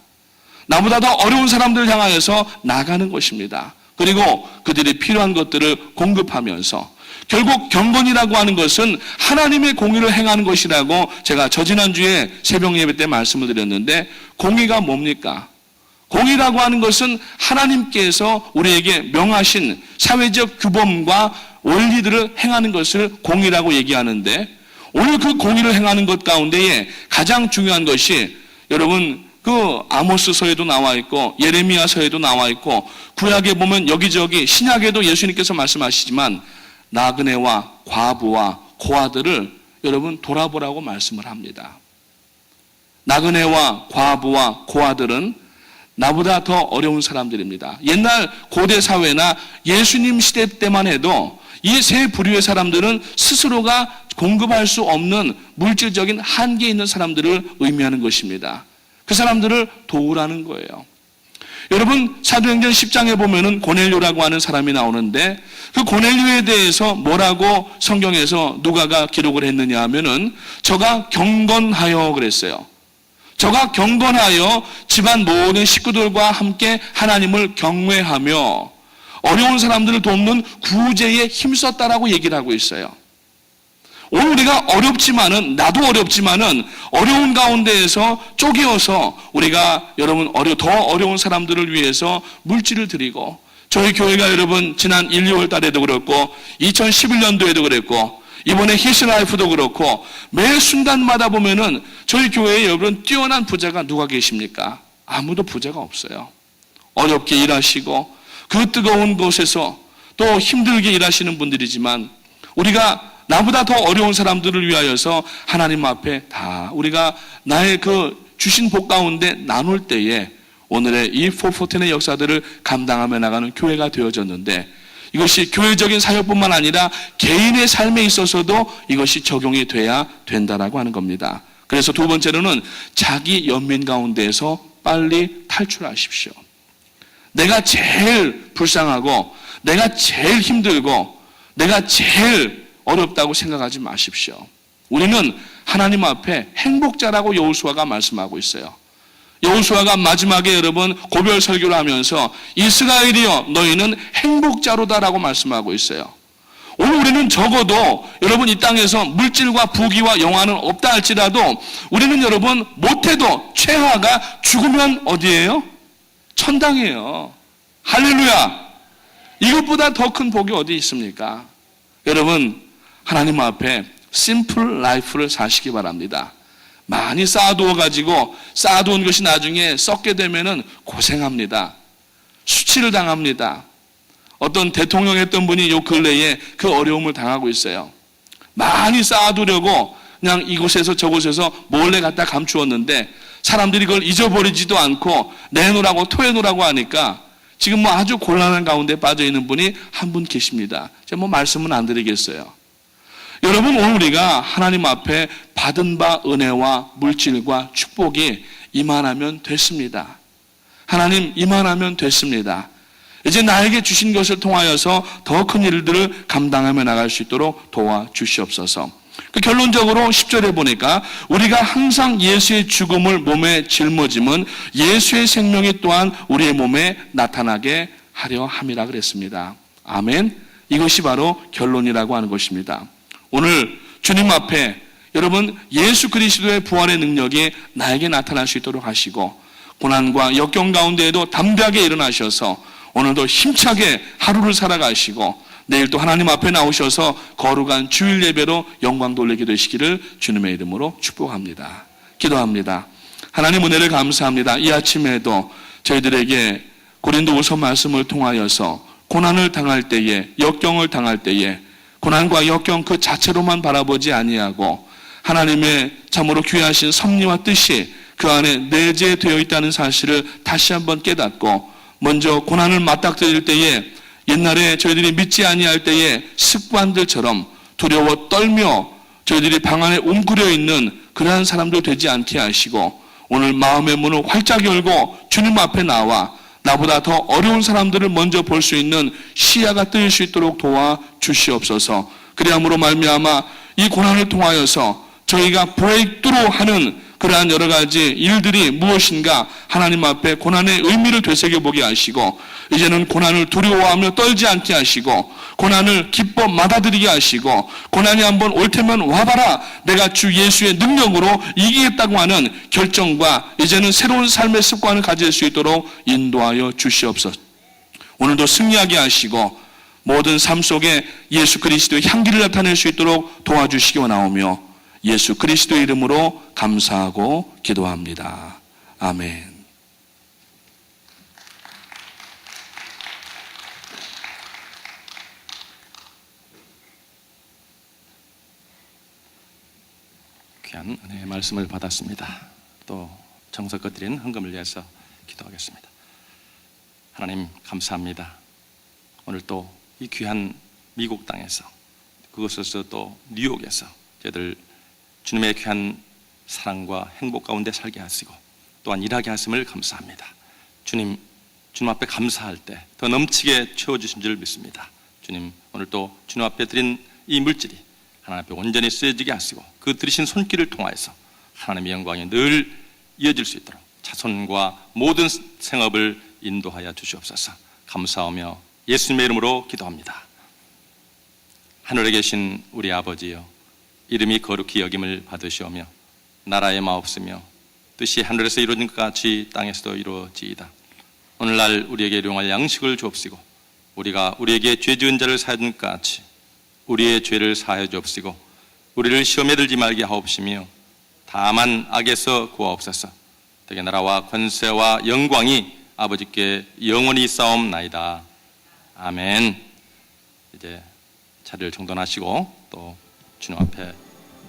나보다 더 어려운 사람들을 향하여서 나가는 것입니다. 그리고 그들이 필요한 것들을 공급하면서 결국 경건이라고 하는 것은 하나님의 공의를 행하는 것이라고 제가 저지난주에 새벽 예배 때 말씀을 드렸는데, 공의가 뭡니까? 공의라고 하는 것은 하나님께서 우리에게 명하신 사회적 규범과 원리들을 행하는 것을 공의라고 얘기하는데, 오늘 그 공의를 행하는 것 가운데에 가장 중요한 것이 여러분 그 아모스서에도 나와 있고 예레미야서에도 나와 있고 구약에 보면 여기저기 신약에도 예수님께서 말씀하시지만 나그네와 과부와 고아들을 여러분 돌아보라고 말씀을 합니다. 나그네와 과부와 고아들은 나보다 더 어려운 사람들입니다. 옛날 고대 사회나 예수님 시대 때만 해도 이 세 부류의 사람들은 스스로가 공급할 수 없는 물질적인 한계에 있는 사람들을 의미하는 것입니다. 그 사람들을 도우라는 거예요. 여러분, 사도행전 10장에 보면은 고넬료라고 하는 사람이 나오는데, 그 고넬료에 대해서 뭐라고 성경에서 누가가 기록을 했느냐 하면은 저가 경건하여 그랬어요. 저가 경건하여 집안 모든 식구들과 함께 하나님을 경외하며 어려운 사람들을 돕는 구제에 힘썼다라고 얘기를 하고 있어요. 오늘 우리가 어렵지만은, 나도 어렵지만은 어려운 가운데에서 쪼개어서 우리가 여러분 더 어려운 사람들을 위해서 물질을 드리고, 저희 교회가 여러분 지난 1, 2월 달에도 그렇고 2011년도에도 그랬고 이번에 히스라이프도 그렇고 매 순간마다 보면은 저희 교회에 여러분 뛰어난 부자가 누가 계십니까? 아무도 부자가 없어요. 어렵게 일하시고 그 뜨거운 곳에서 또 힘들게 일하시는 분들이지만, 우리가 나보다 더 어려운 사람들을 위하여서 하나님 앞에 다 우리가 나의 그 주신 복 가운데 나눌 때에 오늘의 이 414의 역사들을 감당하며 나가는 교회가 되어졌는데, 이것이 교회적인 사역뿐만 아니라 개인의 삶에 있어서도 이것이 적용이 돼야 된다라고 하는 겁니다. 그래서 두 번째로는 자기 연민 가운데에서 빨리 탈출하십시오. 내가 제일 불쌍하고 내가 제일 힘들고 내가 제일 어렵다고 생각하지 마십시오. 우리는 하나님 앞에 행복자라고 여호수아가 말씀하고 있어요. 여호수아가 마지막에 여러분 고별 설교를 하면서 이스라엘이여 너희는 행복자로다라고 말씀하고 있어요. 오늘 우리는 적어도 여러분 이 땅에서 물질과 부귀와 영화는 없다 할지라도 우리는 여러분 못해도 최하가 죽으면 어디예요? 천당이에요. 할렐루야. 이것보다 더 큰 복이 어디 있습니까? 여러분, 하나님 앞에 심플 라이프를 사시기 바랍니다. 많이 쌓아두어가지고 쌓아두은 것이 나중에 썩게 되면은 고생합니다. 수치를 당합니다. 어떤 대통령 했던 분이 요 근래에 그 어려움을 당하고 있어요. 많이 쌓아두려고 그냥 이곳에서 저곳에서 몰래 갖다 감추었는데 사람들이 그걸 잊어버리지도 않고 내놓으라고 토해놓으라고 하니까 지금 뭐 아주 곤란한 가운데 빠져 있는 분이 한 분 계십니다. 제가 뭐 말씀은 안 드리겠어요. 여러분, 오늘 우리가 하나님 앞에 받은 바 은혜와 물질과 축복이 이만하면 됐습니다. 하나님 이만하면 됐습니다. 이제 나에게 주신 것을 통하여서 더 큰 일들을 감당하며 나갈 수 있도록 도와주시옵소서. 그 결론적으로 10절에 보니까 우리가 항상 예수의 죽음을 몸에 짊어짐은 예수의 생명이 또한 우리의 몸에 나타나게 하려 함이라 그랬습니다. 아멘. 이것이 바로 결론이라고 하는 것입니다. 오늘 주님 앞에 여러분 예수 그리스도의 부활의 능력이 나에게 나타날 수 있도록 하시고 고난과 역경 가운데에도 담대하게 일어나셔서 오늘도 힘차게 하루를 살아가시고 내일 또 하나님 앞에 나오셔서 거룩한 주일 예배로 영광 돌리게 되시기를 주님의 이름으로 축복합니다. 기도합니다. 하나님 은혜를 감사합니다. 이 아침에도 저희들에게 고린도후서 말씀을 통하여서 고난을 당할 때에 역경을 당할 때에 고난과 역경 그 자체로만 바라보지 아니하고 하나님의 참으로 귀하신 섭리와 뜻이 그 안에 내재되어 있다는 사실을 다시 한번 깨닫고 먼저 고난을 맞닥뜨릴 때에 옛날에 저희들이 믿지 아니할 때의 습관들처럼 두려워 떨며 저희들이 방 안에 웅크려 있는 그러한 사람도 되지 않게 하시고 오늘 마음의 문을 활짝 열고 주님 앞에 나와 나보다 더 어려운 사람들을 먼저 볼 수 있는 시야가 뜨일 수 있도록 도와 주시옵소서. 그리함으로 말미암아 이 고난을 통하여서 저희가 브레이크트루하는 그러한 여러 가지 일들이 무엇인가 하나님 앞에 고난의 의미를 되새겨보게 하시고 이제는 고난을 두려워하며 떨지 않게 하시고 고난을 기뻐 받아들이게 하시고 고난이 한번 올 테면 와봐라 내가 주 예수의 능력으로 이기겠다고 하는 결정과 이제는 새로운 삶의 습관을 가질 수 있도록 인도하여 주시옵소서. 오늘도 승리하게 하시고 모든 삶 속에 예수 그리스도의 향기를 나타낼 수 있도록 도와주시기 원하오며 예수 그리스도의 이름으로 감사하고 기도합니다. 아멘. 귀한 은혜의 말씀을 받았습니다. 또 정성껏 드린 헌금을 위해서 기도하겠습니다. 하나님 감사합니다. 오늘 또 이 귀한 미국 땅에서 그곳에서 또 뉴욕에서 저희들 주님의 귀한 사랑과 행복 가운데 살게 하시고 또한 일하게 하심을 감사합니다. 주님 앞에 감사할 때 더 넘치게 채워주신 줄 믿습니다. 주님 오늘 또 주님 앞에 드린 이 물질이 하나님 앞에 온전히 쓰여지게 하시고 그 들이신 손길을 통하여서 하나님의 영광이 늘 이어질 수 있도록 자손과 모든 생업을 인도하여 주시옵소서. 감사하며 예수님의 이름으로 기도합니다. 하늘에 계신 우리 아버지여 이름이 거룩히 여김을 받으시오며 나라의 마옵시며 뜻이 하늘에서 이루어진 것 같이 땅에서도 이루어지이다. 오늘날 우리에게 일용할 양식을 주옵시고 우리가 우리에게 죄 지은 자를 사하여 준 것 같이 우리의 죄를 사하여 주옵시고 우리를 시험에 들지 말게 하옵시며 다만 악에서 구하옵소서. 되게 나라와 권세와 영광이 아버지께 영원히 싸움나이다. 아멘. 이제 자리를 정돈하시고 또 주님 앞에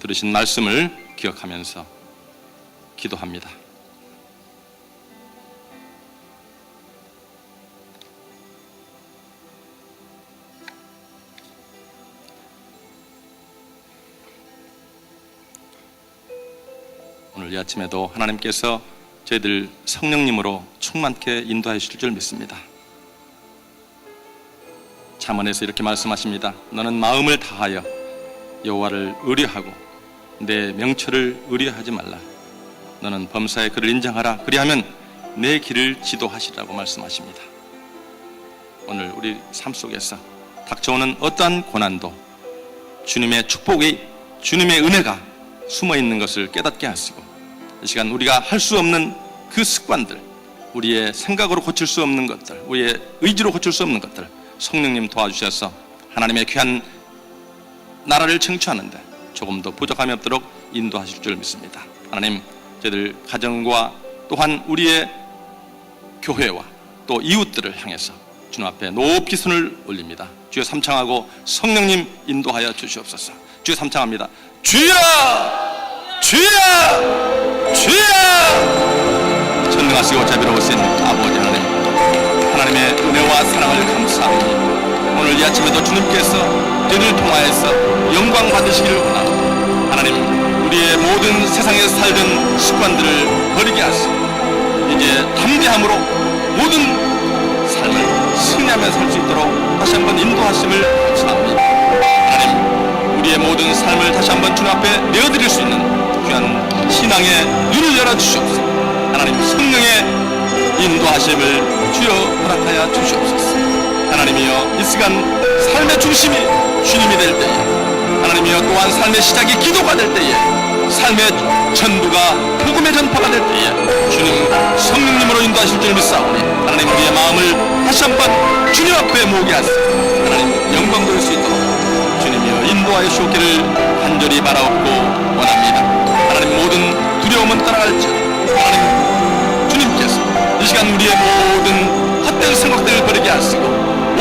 들으신 말씀을 기억하면서 기도합니다. 오늘 이 아침에도 하나님께서 저희들 성령님으로 충만케 인도해 주실 줄 믿습니다. 잠언에서 이렇게 말씀하십니다. 너는 마음을 다하여 여호와를 의뢰하고 내 명철을 의뢰하지 말라. 너는 범사의 그를 인정하라. 그리하면 내 길을 지도하시라고 말씀하십니다. 오늘 우리 삶 속에서 닥쳐오는 어떠한 고난도 주님의 축복이 주님의 은혜가 숨어 있는 것을 깨닫게 하시고 이 시간 우리가 할 수 없는 그 습관들 우리의 생각으로 고칠 수 없는 것들 우리의 의지로 고칠 수 없는 것들 성령님 도와주셔서 하나님의 귀한 나라를 청취하는데 조금 더 부족함이 없도록 인도하실 줄 믿습니다. 하나님 저희들 가정과 또한 우리의 교회와 또 이웃들을 향해서 주님 앞에 높이 손을 올립니다. 주여 삼창하고 성령님 인도하여 주시옵소서. 주여 삼창합니다. 주여! 주여! 주여! 전능하시고 자비로우신 아버지 하나님의 은혜와 사랑을 감사합니다. 오늘 이 아침에도 주님께서 저희를 통하여서 영광 받으시기를 원하고 하나님 우리의 모든 세상에서 살던 습관들을 버리게 하시고 이제 담대함으로 모든 삶을 승리하며 살 수 있도록 다시 한번 인도하심을 감사합니다. 하나님 우리의 모든 삶을 다시 한번 주님 앞에 내어드릴 수 있는 귀한 신앙의 눈을 열어주시옵소서. 하나님 성령의 인도하심을 주여 허락하여 주시옵소서. 하나님이여 이 시간 삶의 중심이 주님이 될 때에, 하나님이여 또한 삶의 시작이 기도가 될 때에, 삶의 전부가 복음의 전파가 될 때에 주님 성령님으로 인도하실 줄 믿사오니 하나님 우리의 마음을 다시 한번 주님 앞에 모으게 하시고 하나님 영광 돌릴 수 있도록 주님이여 인도하여 주옵기를 간절히 바라옵고 원합니다. 하나님 모든 두려움은 떠나갈지어다. 하나님 주님께서 이 시간 우리의 모든 헛된 생각들을 버리게 하시고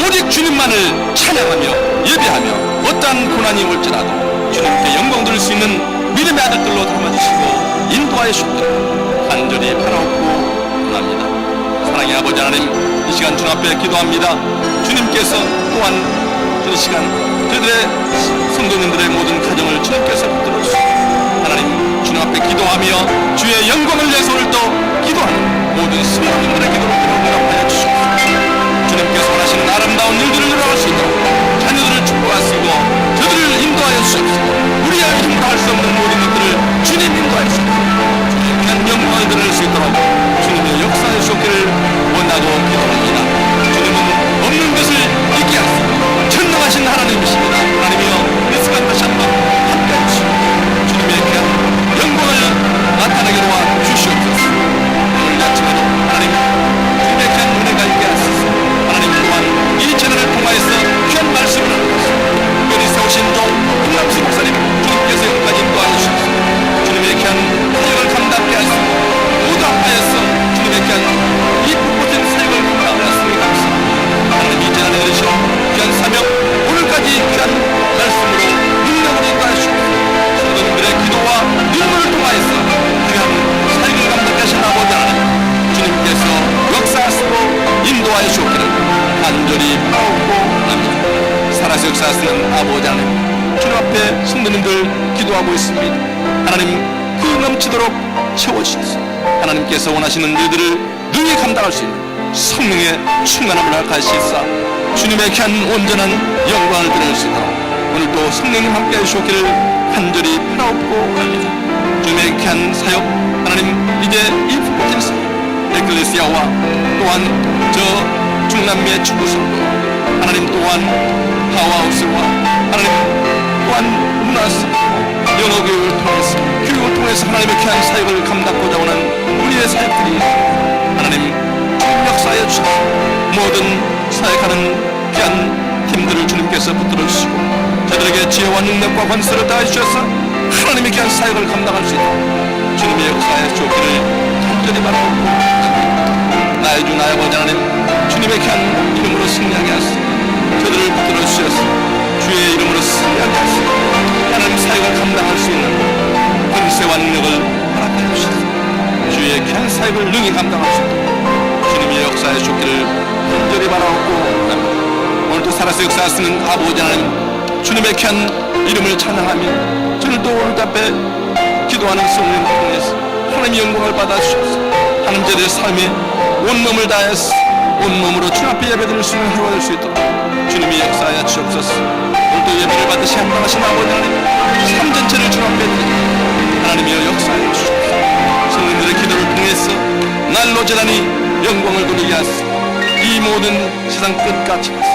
오직 주님만을 찬양하며 예배하며 어떠한 고난이 올지라도 주님께 영광 돌릴 수 있는 믿음의 아들들로 담아주시고 인도하여 주옵기를 간절히 바라옵고 원합니다. 사랑의 아버지 하나님 이 시간 주님 앞에 기도합니다. 주님께서 또한 이 시간 저희들의 성도님들의 모든 가정을 주님께서 붙들어 주시고 하나님 주님 앞에 기도하며 주의 영광을 위해서 오늘도 기도하는 모든 성도님들의 기도를 응답하여 주시옵소서. 주님께서 원하시는 아름다운 일들을 이루어갈 수 있도록 자녀들을 축복하시고 저들을 인도하여 주시옵소서. 우리의 힘으로 할 수 없는 모든 것들을 주님 인도하여 주시옵소서. 주님 귀한 영광을 드릴 수 있도록 주님의 역사의 쇼기를 원하고 기도합니다. 주님은 없는 것을 있게 하시고 전능하신 하나님이십니다. 하나님이여 이 시간 다시 한번 함께 해주시고 주님의 귀한 영광을 나타내게 도와 주시옵소서. 오늘 아침에도 하나님 주님의 귀한 은혜가 있게 하소서. 하나님 또한 이 채널을 통하여서 귀한 말씀을 하소서. 특별히 세우신 종 김남수 목사님 주님께서 여기까지 인도하여 주시옵소서. 주님의 귀한 사역을 감당하게 하시고 모두 합하여서 주님의 귀한 이 불꽃된 사역을 감당하였으니 감사합니다. 하나님 이 재단에 내리시오 귀한 사명 오늘까지 귀한 말씀으로 능력으로 인도하여 주시옵소서. 성도님들의 기도와 눈물을 통하여서 귀한 사역을 감당하게 하신 아버지 하나님 주님께서 역사하시고 인도하여 주옵기를 간절히 바라옵고 합니다. 살아서 역사하시는 아버지 하나님 주님 앞에 성도님들 기도하고 있습니다. 하나님 그 넘치도록 채워주셔서 하나님께서 원하시는 일들을 능히 감당할 수 있는 성령의 충만함을 허락하시사 주님의 귀한 온전한 영광을 드릴 수 있도록 오늘도 성령님 함께 해주시기를 간절히 바라옵고 합니다. 주님의 귀한 사역 하나님 이제 이 불꽃된 사역 에클레시아와 또한 저 중남미의 축구성도 하나님 또한 파워하우스와 하나님 또한 문화사 영어교육을 통해서 교육을 통해서 하나님의 귀한 사역을 감당하고자 하는 우리의 사역들이 하나님 주님 역사에 주셔서 모든 사역하는 귀한 팀들을 주님께서 붙들어 주시고 저들에게 지혜와 능력과 권세를 다해 주셔서 하나님의 귀한 사역을 감당할 수 있도록 주님의 역사에 주옵기를 간절히 바라옵고 나의 주 나의 아버지 하나님 주님의 귀한 이름으로 승리하게 하시고 저들을 붙들어 주셔서 주의 이름으로 승리하게 하시고 하나님 사역을 감당할 수 있는 권세와 능력을 허락해 주셔서 주의 귀한 사역을 능히 감당할 수 있도록 주님의 역사에 주옵기를 간절히 바라옵고 오늘도 살아서 역사하시는 아버지 하나님 주님의 귀한 이름을 찬양하며 저를 또 오늘 앞에 기도하는 성령을 통해서 하나님의 영광을 받아주셔서 하나님 저들의 삶에 온몸을 다해서 온몸으로 주님 앞에 예배드릴 수 있는 하루가 될 수 있도록 주님이 역사하여 주옵소서. 오늘도 예배를 받으시 합당하신 아버지 하나님 삶 전체를 주님 앞에 드리고 하나님이여 역사하여 주옵소서. 성령들의 기도를 통해서 날로 재단이 영광을 돌리게 하시고 이 모든 세상 끝까지 가서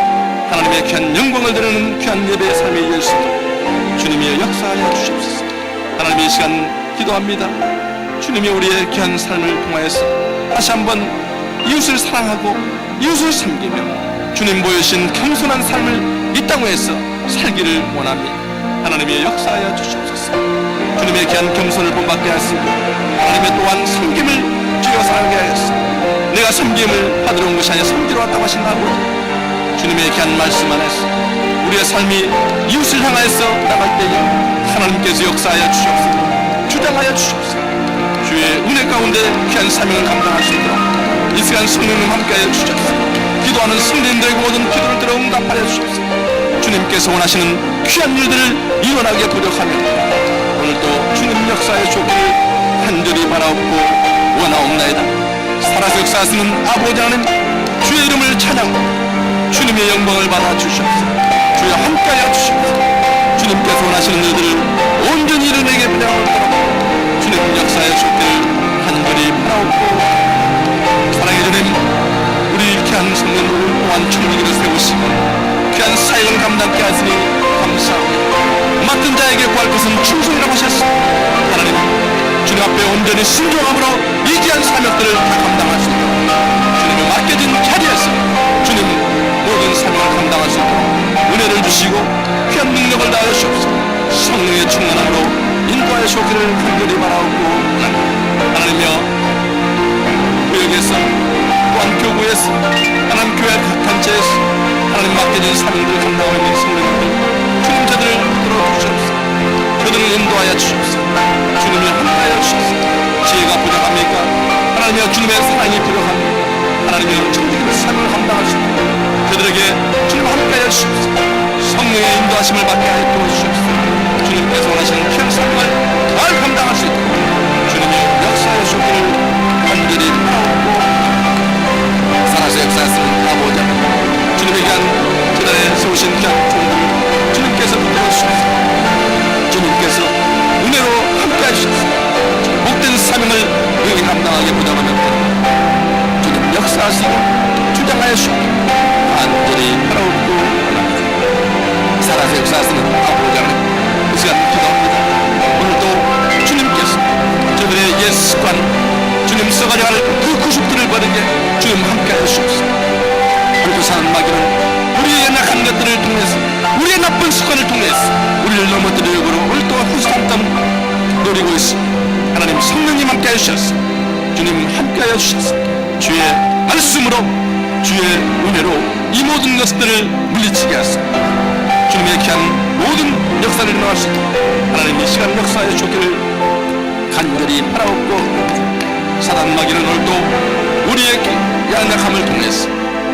하나님의 귀한 영광을 드리는 귀한 예배의 삶이 이을 수 있도록 주님이 역사하여 주시옵소서. 하나님 이 시간 기도합니다. 주님이 우리의 귀한 삶을 통하여서 다시 한번 이웃을 사랑하고 이웃을 섬기며 주님 보여주신 겸손한 삶을 이 땅 위에서 살기를 원합니다. 하나님의 역사하여 주시옵소서. 주님의 귀한 겸손을 본받게 하시고 하나님의 또한 섬김을 주여 살게 하였소. 내가 섬김을 받으러 온 것이 아니라 섬기러 왔다고 하신 아버지 주님의 귀한 말씀 안에서 우리의 삶이 이웃을 향하여서 나갈 때에 하나님께서 역사하여 주시옵소서. 주장하여 주시옵소서. 주의 은혜 가운데 귀한 사명을 감당할 수 있도록 이 시간 성령님 함께하여 주시옵소서. 기도하는 성도님들의 모든 기도를 들어 응답하여 주시옵소서. 주님께서 원하시는 귀한 일들을 이뤄나게 도력하며 오늘도 주님 역사의 조기를 간절히 바라옵고 원하옵나이다. 살아서 역사하시는 아버지 하나님 주의 이름을 찬양하고 주님의 영광을 받아 주시옵소서. 주여 함께하여 주시옵소서. 주님께서 원하시는 일들을 온전히 감당케 하시니 감사합니다. 맡은 자에게 구할 것은 충성이라고 하셨습니다. 하나님, 주님 앞에 온전히 순종함으로 이 귀한 사명들을 다 감당할 수 있도록 주님이 맡겨진 자리에서 주님 모든 사명을 감당할 수 있도록 은혜를 주시고 귀한 능력을 다하여 주옵소서. 성령의 충만함으로 인도하여 주기를 간절히 바라옵고 하나님이여, 구역에서 또한 교구에서 하나님 교회 각 단체에서 하나님 맡겨진 사명들을 감당하고 있는 성령님들, 주님 저들을 붙들어 주시옵소서. 저들을 인도하여 주시옵소서. 주님을 함께하여 주시옵소서. 지혜가 부족합니까? 하나님이여, 주님의 사랑이 부족합니까? 하나님이여, 천국의 사명을 감당할 수 있도록 저들에게 주님 함께하여 주시옵소서. 성령의 인도하심을 받게 하여 도와주시옵소서. 주님께서 원하시는 귀한 사명을 잘 감당할 수 있도록 주님이 역사하여 주기를 간절히 바라옵고, 살아서 역사하시는 아버지 하나님, 주님의 귀한 저들의 세우신 귀한 종들 주님께서 붙들어 주시옵소서. 주님께서 은혜로 함께 하시옵소서. 복된 사명을 우리에게 감당하게 부담하면 주님 역사하시고 주장하여 주옵소서. 간절히 바라옵고 원합니다. 살아서 역사하시는 아버지 하나님, 이 시간 기도합니다. 오늘도 주님께서 저들의 옛 습관, 주님 써가려 할 그 구습들을 버리게 주님 함께하여 주옵소서. 그리고 사는 마귀는 우리의 연약한 것들을 통해서, 우리의 나쁜 습관을 통해서 우리를 넘어뜨리려고 오늘 또 후삼땀 노리고 있습니다. 하나님, 성령님 함께하여 주셨습니다. 주님 함께하여 주셨습니다. 주의 말씀으로, 주의 은혜로 이 모든 것들을 물리치게 하셨습니다. 주님의 귀한 모든 역사를 일어날 수 있도록 하나님 이 시간 역사에 주기를 간절히 바라옵고, 사단 마귀는 오늘도 우리의 연약함을 통해서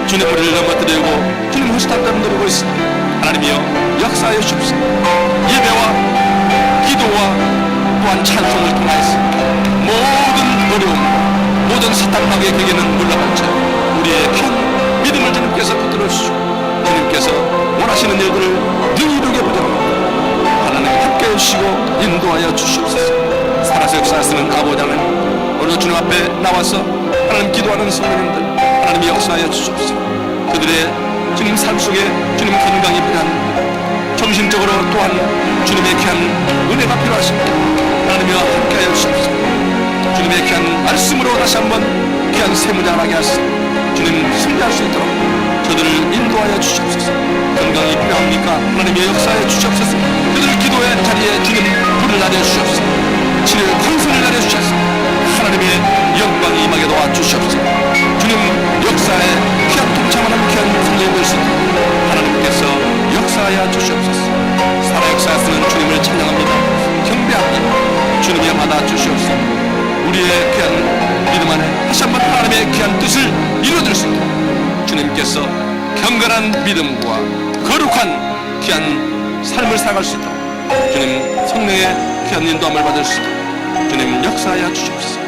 주님 우리를 넘어뜨리고 주님 후시탄땀 누리고 있습니다. 하나님이여, 역사하여 주옵소서. 예배와 기도와 또한 찬송을 통해서 모든 어려움, 모든 사단 마귀의 격에는 물러간 채 우리의 귀한 믿음을 주님께서 붙들어 주시고 주님께서 원하시는 일들을 능히 이루게 부탁합니다. 하나님 함께 해주시고 인도하여 주시옵소서. 살아서 역사하시는 아버지 하나님, 오늘 주님 앞에 나와서 하나님 기도하는 성도님들 하나님이 역사하여 주시옵소서. 그들의 주님 삶 속에 주님 건강이 필요한, 정신적으로 또한 주님의 귀한 은혜가 필요하십니다. 하나님이여 함께하여 주시옵소서. 주님의 귀한 말씀으로 다시 한번 귀한 세무장하게 하시고 주님 승리할 수 있도록 저들을 인도하여 주시옵소서. 건강이 필요합니까? 하나님의 역사에 주시옵소서. 그들 기도의 자리에 주님 불을 내려주시옵소서. 치료의 광선을 내려주시옵소서. 하나님의 영광이 임하게 도와주시옵소서. 주님 역사에 귀한 동참하는 귀한 승리를 볼 수 있도록 하나님께서 역사하여 주시옵소서. 살아 역사하시는 주님을 찬양합니다. 경배합니다. 주님이 받아주시옵소서. 우리의 귀한 믿음 안에 다시 한번 하나님의 귀한 뜻을 이루어질 수 있도록 주님께서 경건한 믿음과 거룩한 귀한 삶을 살아갈 수 있도록 주님 성령의 귀한 인도함을 받을 수 있도록 주님 역사하여 주시옵소서.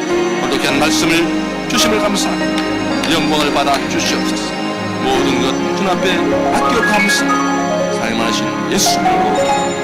오늘도 귀한 말씀을 주심을 감사합니다. 영광을 받아 주시옵소서. 모든 것 주님 앞에 아끼고 감사합니다. 사랑하신 예수님으로